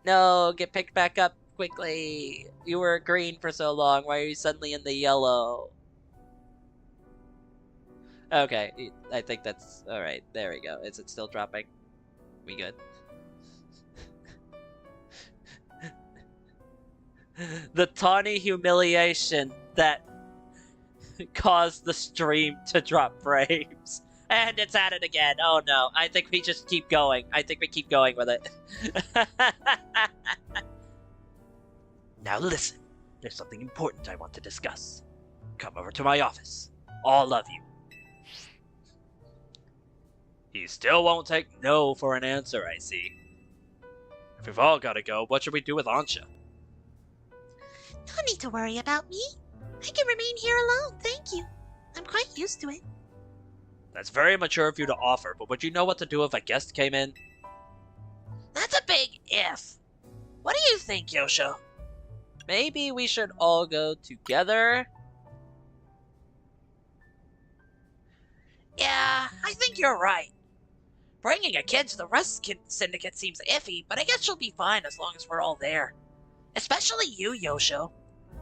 No, get picked back up quickly. You were green for so long. Why are you suddenly in the yellow? Okay, I think that's alright. There we go. Is it still dropping? We good? The Tawny humiliation that caused the stream to drop frames. And it's at it again. Oh no. I think we just keep going. I think we keep going with it. Now listen. There's something important I want to discuss. Come over to my office. All of you. He still won't take no for an answer, I see. If we've all gotta go, what should we do with Ansha? No need to worry about me. I can remain here alone, thank you. I'm quite used to it. That's very mature of you to offer, but would you know what to do if a guest came in? That's a big if. What do you think, Yosho? Maybe we should all go together? Yeah, I think you're right. Bringing a kid to the Rust Syndicate seems iffy, but I guess she'll be fine as long as we're all there. Especially you, Yosho.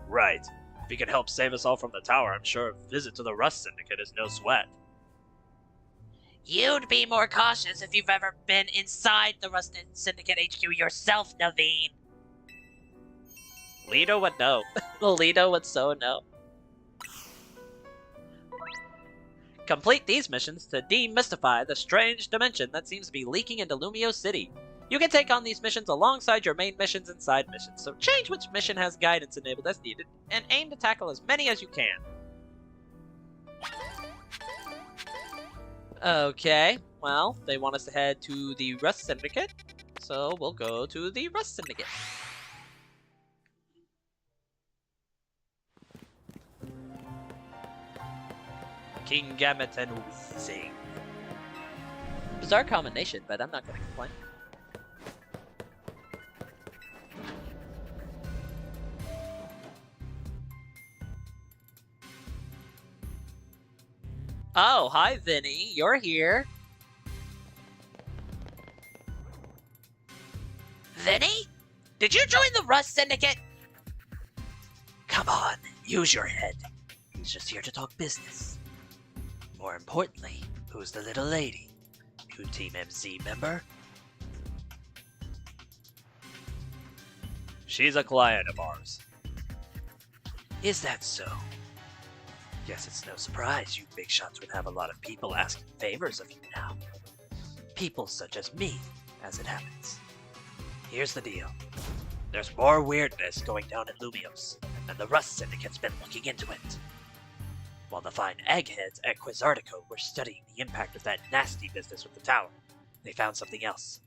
Right. If you can help save us all from the tower, I'm sure a visit to the Rust Syndicate is no sweat. You'd be more cautious if you've ever been inside the Rust Syndicate HQ yourself, Naveen. Leto would know. Leto would so know. Complete these missions to demystify the strange dimension that seems to be leaking into Lumio City. You can take on these missions alongside your main missions and side missions, so change which mission has guidance enabled as needed, and aim to tackle as many as you can. Okay, well, they want us to head to the Rust Syndicate, so we'll go to the Rust Syndicate. King Gamut and Weezing. Bizarre combination, but I'm not going to complain. Oh, hi Vinny, you're here. Vinny? Did you join the Rust Syndicate? Come on, use your head. He's just here to talk business. More importantly, who's the little lady? New Team MZ member? She's a client of ours. Is that so? Guess it's no surprise you big shots would have a lot of people asking favors of you now. People such as me, as it happens. Here's the deal. There's more weirdness going down in Lumios, and the Rust Syndicate's been looking into it. While the fine eggheads at Quizartico were studying the impact of that nasty business with the tower, they found something else.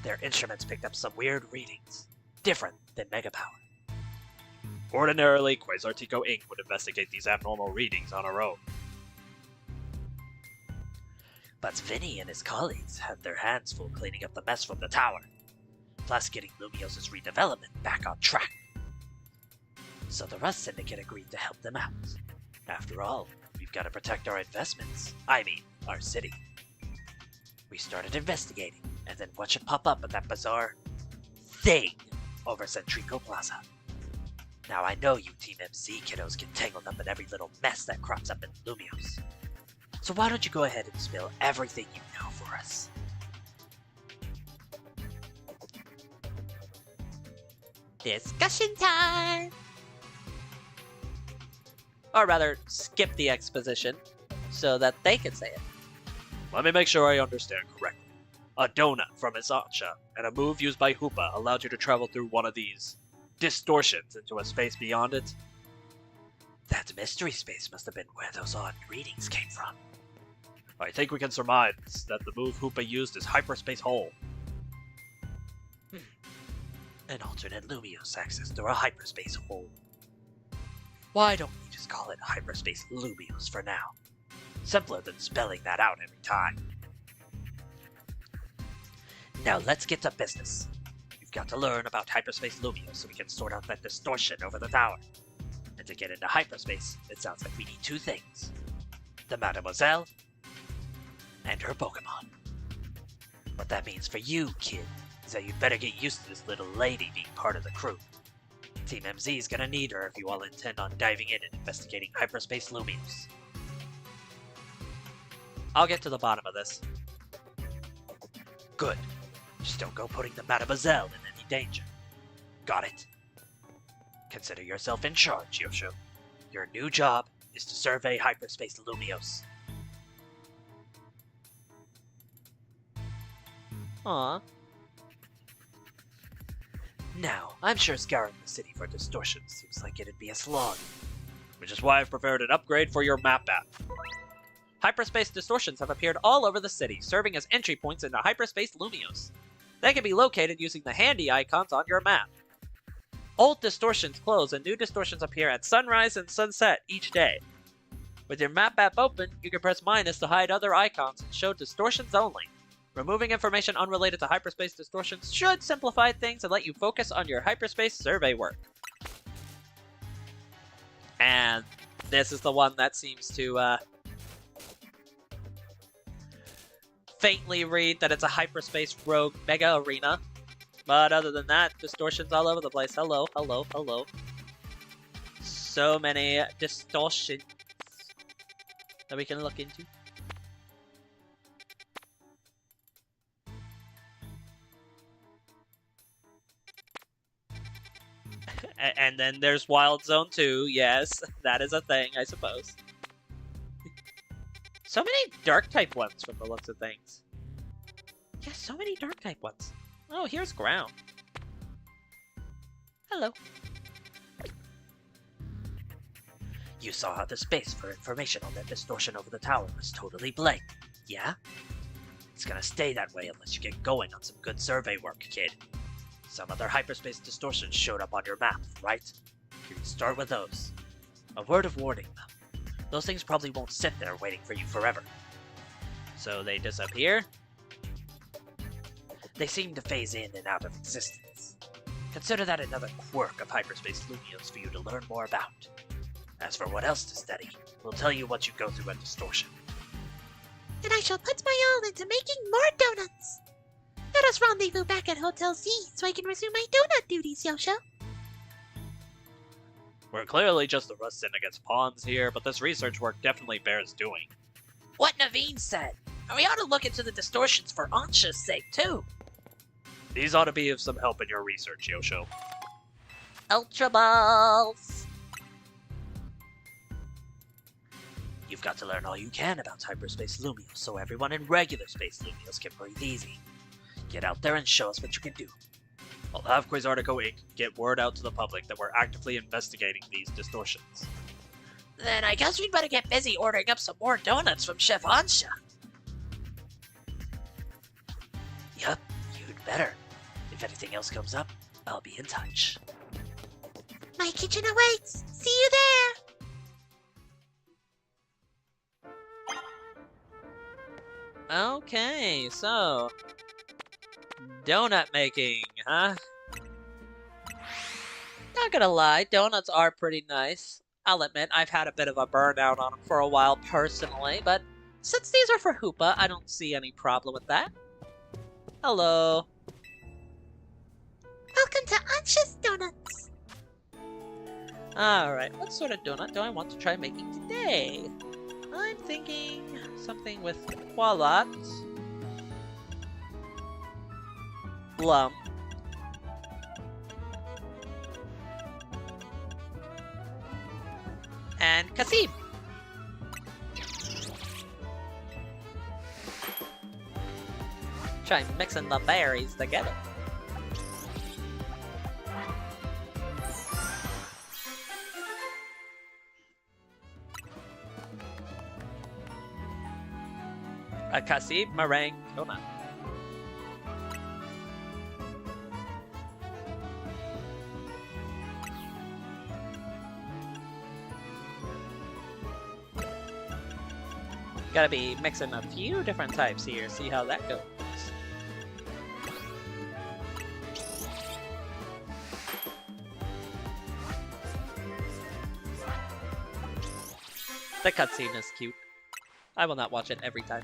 Their instruments picked up some weird readings, different than Mega Power. Ordinarily, Quizartico Inc. would investigate these abnormal readings on our own. But Vinny and his colleagues had their hands full cleaning up the mess from the tower, plus getting Lumios' redevelopment back on track. So the Rust Syndicate agreed to help them out. After all, we've got to protect our investments. I mean, our city. We started investigating, and then what should pop up at that bizarre thing over Centrico Plaza? Now I know you Team MZ kiddos get tangled up in every little mess that crops up in Lumios. So why don't you go ahead and spill everything you know for us? Discussion time! Or rather, skip the exposition so that they can say it. Let me make sure I understand correctly. A donut from Isacha and a move used by Hoopa allowed you to travel through one of these distortions into a space beyond it. That mystery space must have been where those odd readings came from. I think we can surmise that the move Hoopa used is Hyperspace Hole. An alternate Lumios access through a hyperspace hole. Why don't we just call it Hyperspace Lumios for now? Simpler than spelling that out every time. Now let's get to business. We've got to learn about Hyperspace Lumios so we can sort out that distortion over the tower. And to get into hyperspace, it sounds like we need two things. The Mademoiselle and her Pokemon. What that means for you, kid, is that you'd better get used to this little lady being part of the crew. Team MZ is gonna need her if you all intend on diving in and investigating Hyperspace Lumios. I'll get to the bottom of this. Good. Just don't go putting the Mademoiselle in any danger. Got it? Consider yourself in charge, Yosho. Your new job is to survey Hyperspace Lumios. Aww. Now, I'm sure scouring the city for distortions seems like it'd be a slog. Which is why I've prepared an upgrade for your map app. Hyperspace distortions have appeared all over the city, serving as entry points into Hyperspace Lumios. They can be located using the handy icons on your map. Old distortions close and new distortions appear at sunrise and sunset each day. With your map app open, you can press minus to hide other icons and show distortions only. Removing information unrelated to hyperspace distortions should simplify things and let you focus on your hyperspace survey work. And this is the one that seems to faintly read that it's a hyperspace rogue mega arena. But other than that, distortions all over the place. Hello, hello, hello. So many distortions that we can look into. And then there's Wild Zone 2. Yes, that is a thing, I suppose. So many Dark-type ones from the looks of things. Yeah, so many Dark-type ones. Oh, here's Ground. Hello. You saw the space for information on that distortion over the tower was totally blank, yeah? It's gonna stay that way unless you get going on some good survey work, kid. Some other hyperspace distortions showed up on your map, right? You can start with those. A word of warning, though. Those things probably won't sit there waiting for you forever. So they disappear? They seem to phase in and out of existence. Consider that another quirk of hyperspace Lumios for you to learn more about. As for what else to study, we'll tell you what you go through at distortion. And I shall put my all into making more donuts. Let us rendezvous back at Hotel Z so I can resume my donut duties, Yosho. We're clearly just rusting against pawns here, but this research work definitely bears doing. What Naveen said, and we ought to look into the distortions for Ansha's sake, too. These ought to be of some help in your research, Yosho. Ultra Balls. You've got to learn all you can about hyperspace Lumios so everyone in regular space Lumios can breathe easy. Get out there and show us what you can do. I'll have Quasartico Inc. get word out to the public that we're actively investigating these distortions. Then I guess we'd better get busy ordering up some more donuts from Chef Ansha. Yup, you'd better. If anything else comes up, I'll be in touch. My kitchen awaits. See you there. Okay, so... donut making, huh? Not gonna lie, donuts are pretty nice. I'll admit, I've had a bit of a burnout on them for a while personally, but since these are for Hoopa, I don't see any problem with that. Hello. Welcome to Ansha's Donuts. Alright, what sort of donut do I want to try making today? I'm thinking something with walnut, plum, and Kasim. Try mixing the berries together. A Kasim meringue donut. Gotta be mixing a few different types here, see how that goes. The cutscene is cute. I will not watch it every time.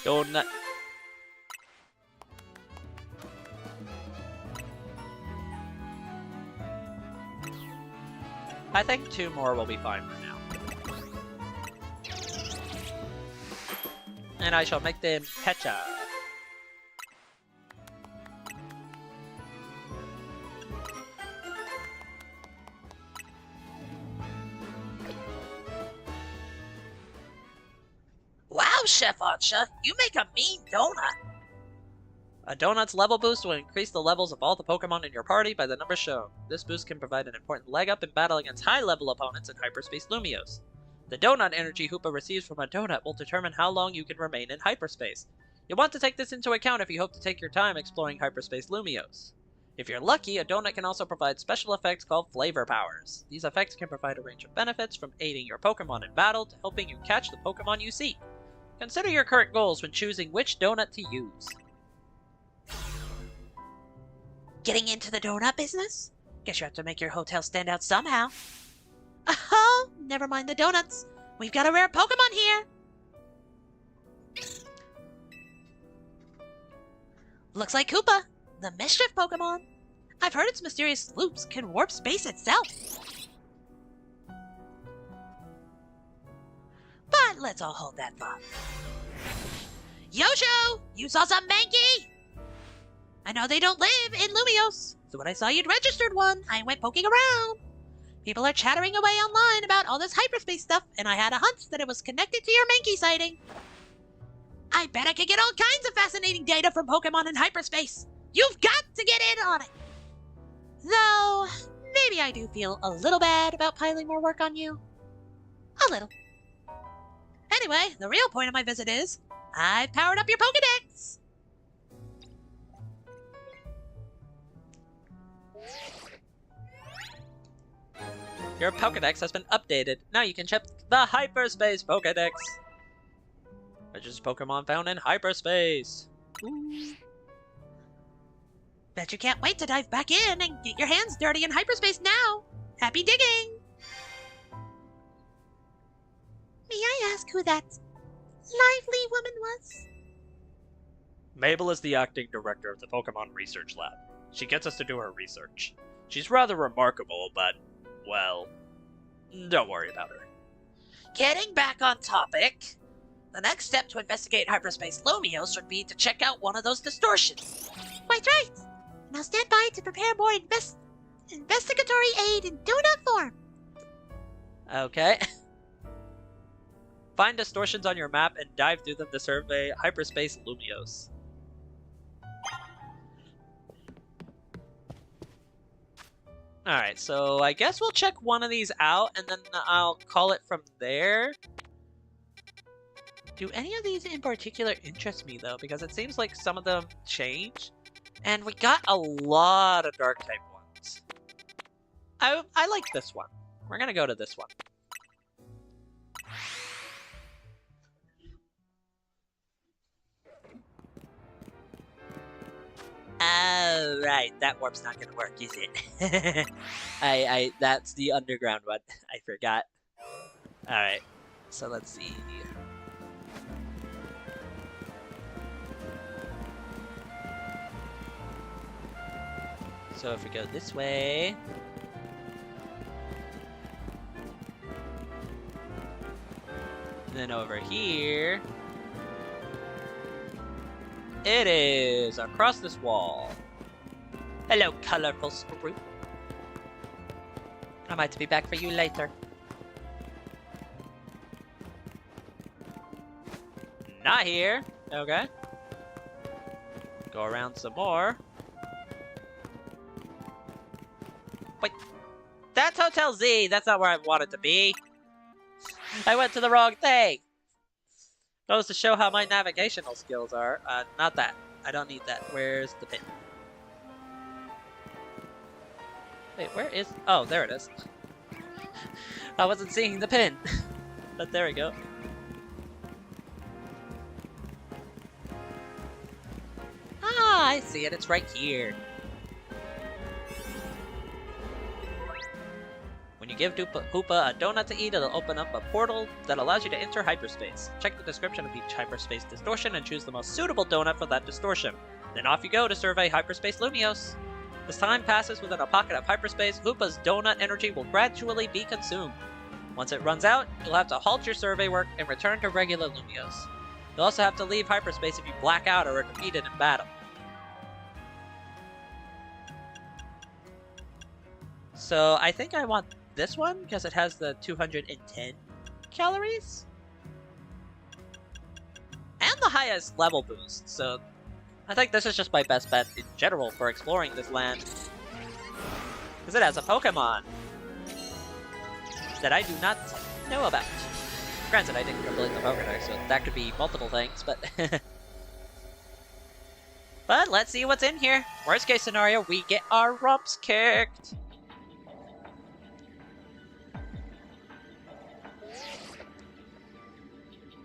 Donut. I think 2 more will be fine for now. And I shall make them Pecha. Wow, Chef Ansha, you make a mean donut. A donut's level boost will increase the levels of all the Pokemon in your party by the number shown. This boost can provide an important leg up in battle against high-level opponents in Hyperspace Lumios. The donut energy Hoopa receives from a donut will determine how long you can remain in hyperspace. You'll want to take this into account if you hope to take your time exploring Hyperspace Lumios. If you're lucky, a donut can also provide special effects called flavor powers. These effects can provide a range of benefits from aiding your Pokemon in battle to helping you catch the Pokemon you seek. Consider your current goals when choosing which donut to use. Getting into the donut business? Guess you have to make your hotel stand out somehow. Oh, never mind the donuts. We've got a rare Pokemon here. Looks like Koopa, the mischief Pokemon. I've heard its mysterious loops can warp space itself. But let's all hold that thought. Yosho, you saw some Mankey? I know they don't live in Lumiose, so when I saw you'd registered one, I went poking around. People are chattering away online about all this hyperspace stuff, and I had a hunch that it was connected to your Mankey sighting. I bet I could get all kinds of fascinating data from Pokemon in hyperspace. You've got to get in on it. Though, maybe I do feel a little bad about piling more work on you. A little. Anyway, the real point of my visit is, I've powered up your Pokedex. Your Pokedex has been updated. Now you can check the Hyperspace Pokedex. Registered Pokemon found in hyperspace. Ooh. Bet you can't wait to dive back in and get your hands dirty in hyperspace now. Happy digging! May I ask who that lively woman was? Mabel is the acting director of the Pokemon Research Lab. She gets us to do her research. She's rather remarkable, but, well, don't worry about her. Getting back on topic, the next step to investigate hyperspace Lumiose would be to check out one of those distortions. Quite right. And I'll stand by to prepare more investigatory aid in donut form. Okay. Find distortions on your map and dive through them to survey hyperspace Lumiose. Alright, so I guess we'll check one of these out, and then I'll call it from there. Do any of these in particular interest me, though? Because it seems like some of them change. And we got a lot of Dark-type ones. I like this one. We're gonna go to this one. Oh, right. That warp's not gonna work, is it? That's the underground one. I forgot. Alright. So let's see. So if we go this way... And then over here... It is across this wall. Hello, colorful Sprue. I might be back for you later. Not here. Okay. Go around some more. Wait. That's Hotel Z. That's not where I wanted to be. I went to the wrong thing. Goes to show how my navigational skills are. Not that. I don't need that. Where's the pin? Wait, where is... Oh, there it is. I wasn't seeing the pin. But there we go. Ah, I see it. It's right here. When you give Hoopa a donut to eat, it'll open up a portal that allows you to enter hyperspace. Check the description of each hyperspace distortion and choose the most suitable donut for that distortion. Then off you go to survey hyperspace Lumiose. As time passes within a pocket of hyperspace, Hoopa's donut energy will gradually be consumed. Once it runs out, you'll have to halt your survey work and return to regular Lumiose. You'll also have to leave hyperspace if you black out or are defeated in battle. So I think I want this one because it has the 210 calories and the highest level boost, so I think this is just my best bet in general for exploring this land because it has a Pokemon that I do not know about. Granted, I didn't complete the Pokédex, so that could be multiple things, but but let's see what's in here. Worst case scenario, we get our rumps kicked.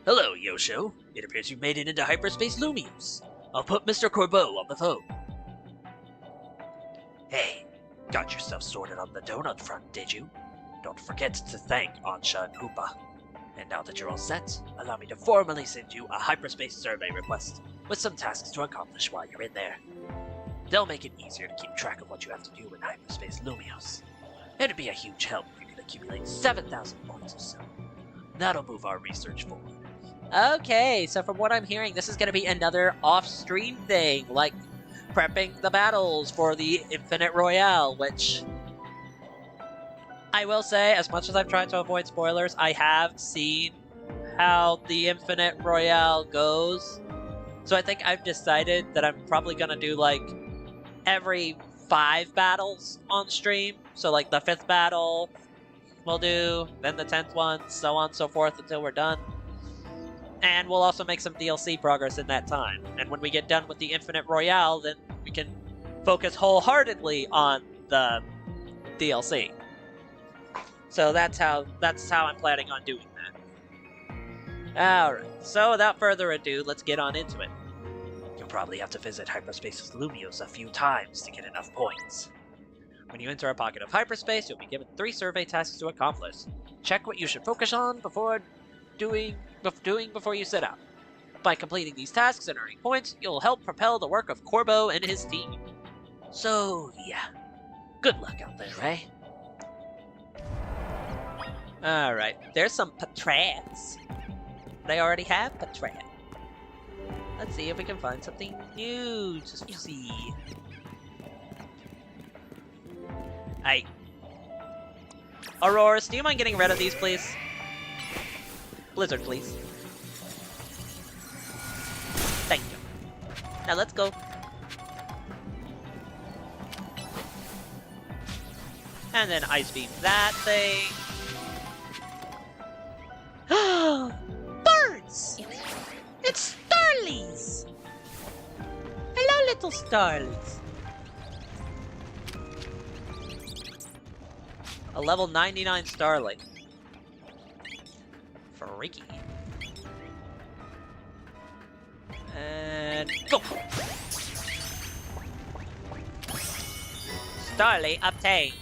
Hello, Yosho. It appears you've made it into hyperspace Lumiose. I'll put Mr. Corbeau on the phone. Hey, got yourself sorted on the donut front, did you? Don't forget to thank Ansha and Hoopa. And now that you're all set, allow me to formally send you a hyperspace survey request with some tasks to accomplish while you're in there. They'll make it easier to keep track of what you have to do in hyperspace Lumios. It'd be a huge help if you could accumulate 7,000 points or so. That'll move our research forward. Okay, so from what I'm hearing, this is going to be another off-stream thing, like prepping the battles for the Infinite Royale, which I will say, as much as I've tried to avoid spoilers, I have seen how the Infinite Royale goes. So I think I've decided that I'm probably going to do, like, every 5 battles on stream. So, like, the 5th battle we'll do, then the 10th one, so on and so forth until we're done. And we'll also make some DLC progress in that time. And when we get done with the Infinite Royale, then we can focus wholeheartedly on the DLC. So that's how I'm planning on doing that. Alright, so without further ado, let's get on into it. You'll probably have to visit Hyperspace Lumios a few times to get enough points. When you enter a pocket of hyperspace, you'll be given 3 survey tasks to accomplish. Check what you should focus on before you set out. By completing these tasks and earning points, you'll help propel the work of Corbo and his team. So, yeah. Good luck out there, eh? Alright, there's some patrons. They already have patrat. Let's see if we can find something new to see. Hey. Auroras, do you mind getting rid of these, please? Blizzard, please. Thank you. Now let's go. And then Ice Beam that thing. Birds! It's Starlies! Hello, little Starlies. A level 99 Starling. Freaky. And go! Starly obtained.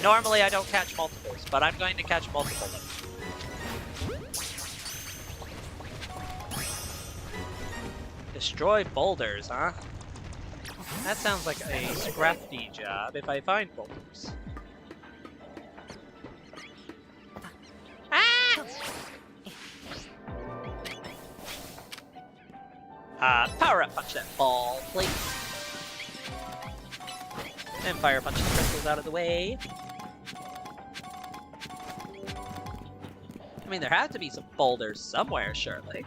Normally I don't catch multiples, but I'm going to catch multiple of them. Destroy boulders, huh? That sounds like a scrafty job if I find boulders. Power up punch that ball, please. And fire punch the crystals out of the way. I mean, there have to be some boulders somewhere, surely.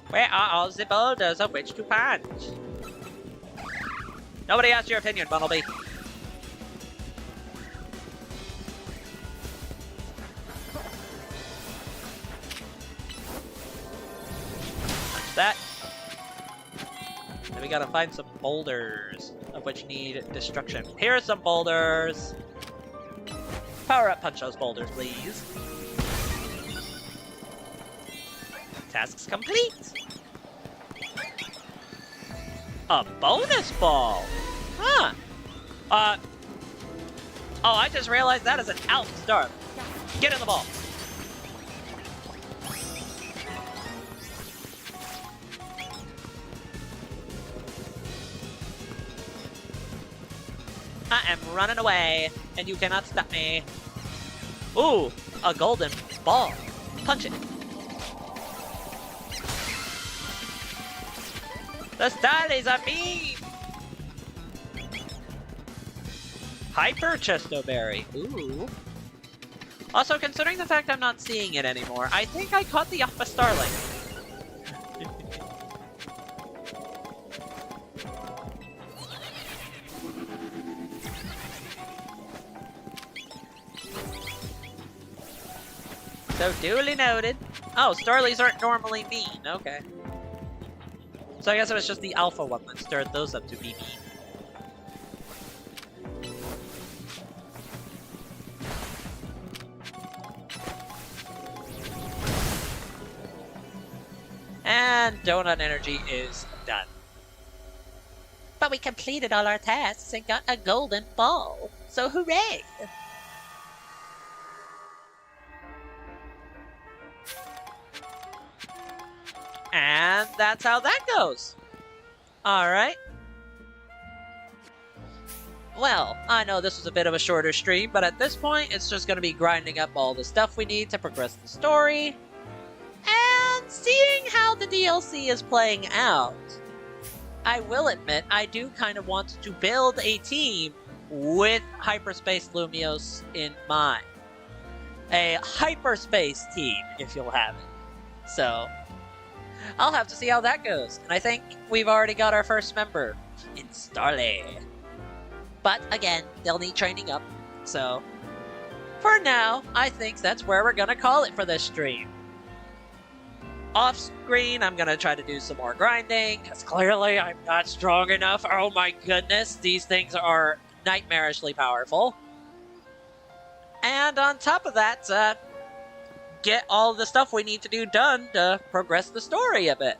Where are all the boulders of which to punch? Nobody asked your opinion, Bumblebee. Punch that. Then we gotta find some boulders, of which need destruction. Here are some boulders. Power up punch those boulders, please. Tasks complete. A bonus ball. Huh. Oh, I just realized that is an Alpha Star. Get in the ball. I am running away, and you cannot stop me. Ooh, a golden ball. Punch it. The Starlies are mean! Hyper Chestoberry. Ooh. Also, considering the fact I'm not seeing it anymore, I think I caught the Alpha Starling. So duly noted. Oh, Starlies aren't normally mean. Okay. So I guess it was just the alpha one that stirred those up to be mean. And donut energy is done. But we completed all our tasks and got a golden ball. So hooray! And that's how that goes. Alright. Well, I know this was a bit of a shorter stream, but at this point, it's just going to be grinding up all the stuff we need to progress the story. And seeing how the DLC is playing out. I will admit, I do kind of want to build a team with Hyperspace Lumiose in mind. A hyperspace team, if you'll have it. So, I'll have to see how that goes. And I think we've already got our first member in Starley. But again, they'll need training up. So, for now, I think that's where we're going to call it for this stream. Off screen, I'm going to try to do some more grinding, because clearly I'm not strong enough. Oh my goodness, these things are nightmarishly powerful. And on top of that, get all the stuff we need to do done to progress the story a bit.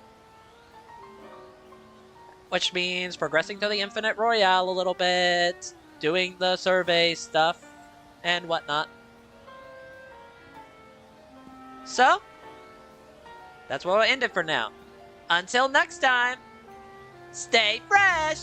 Which means progressing to the Infinite Royale a little bit, doing the survey stuff, and whatnot. So, that's where we'll end it for now. Until next time, stay fresh!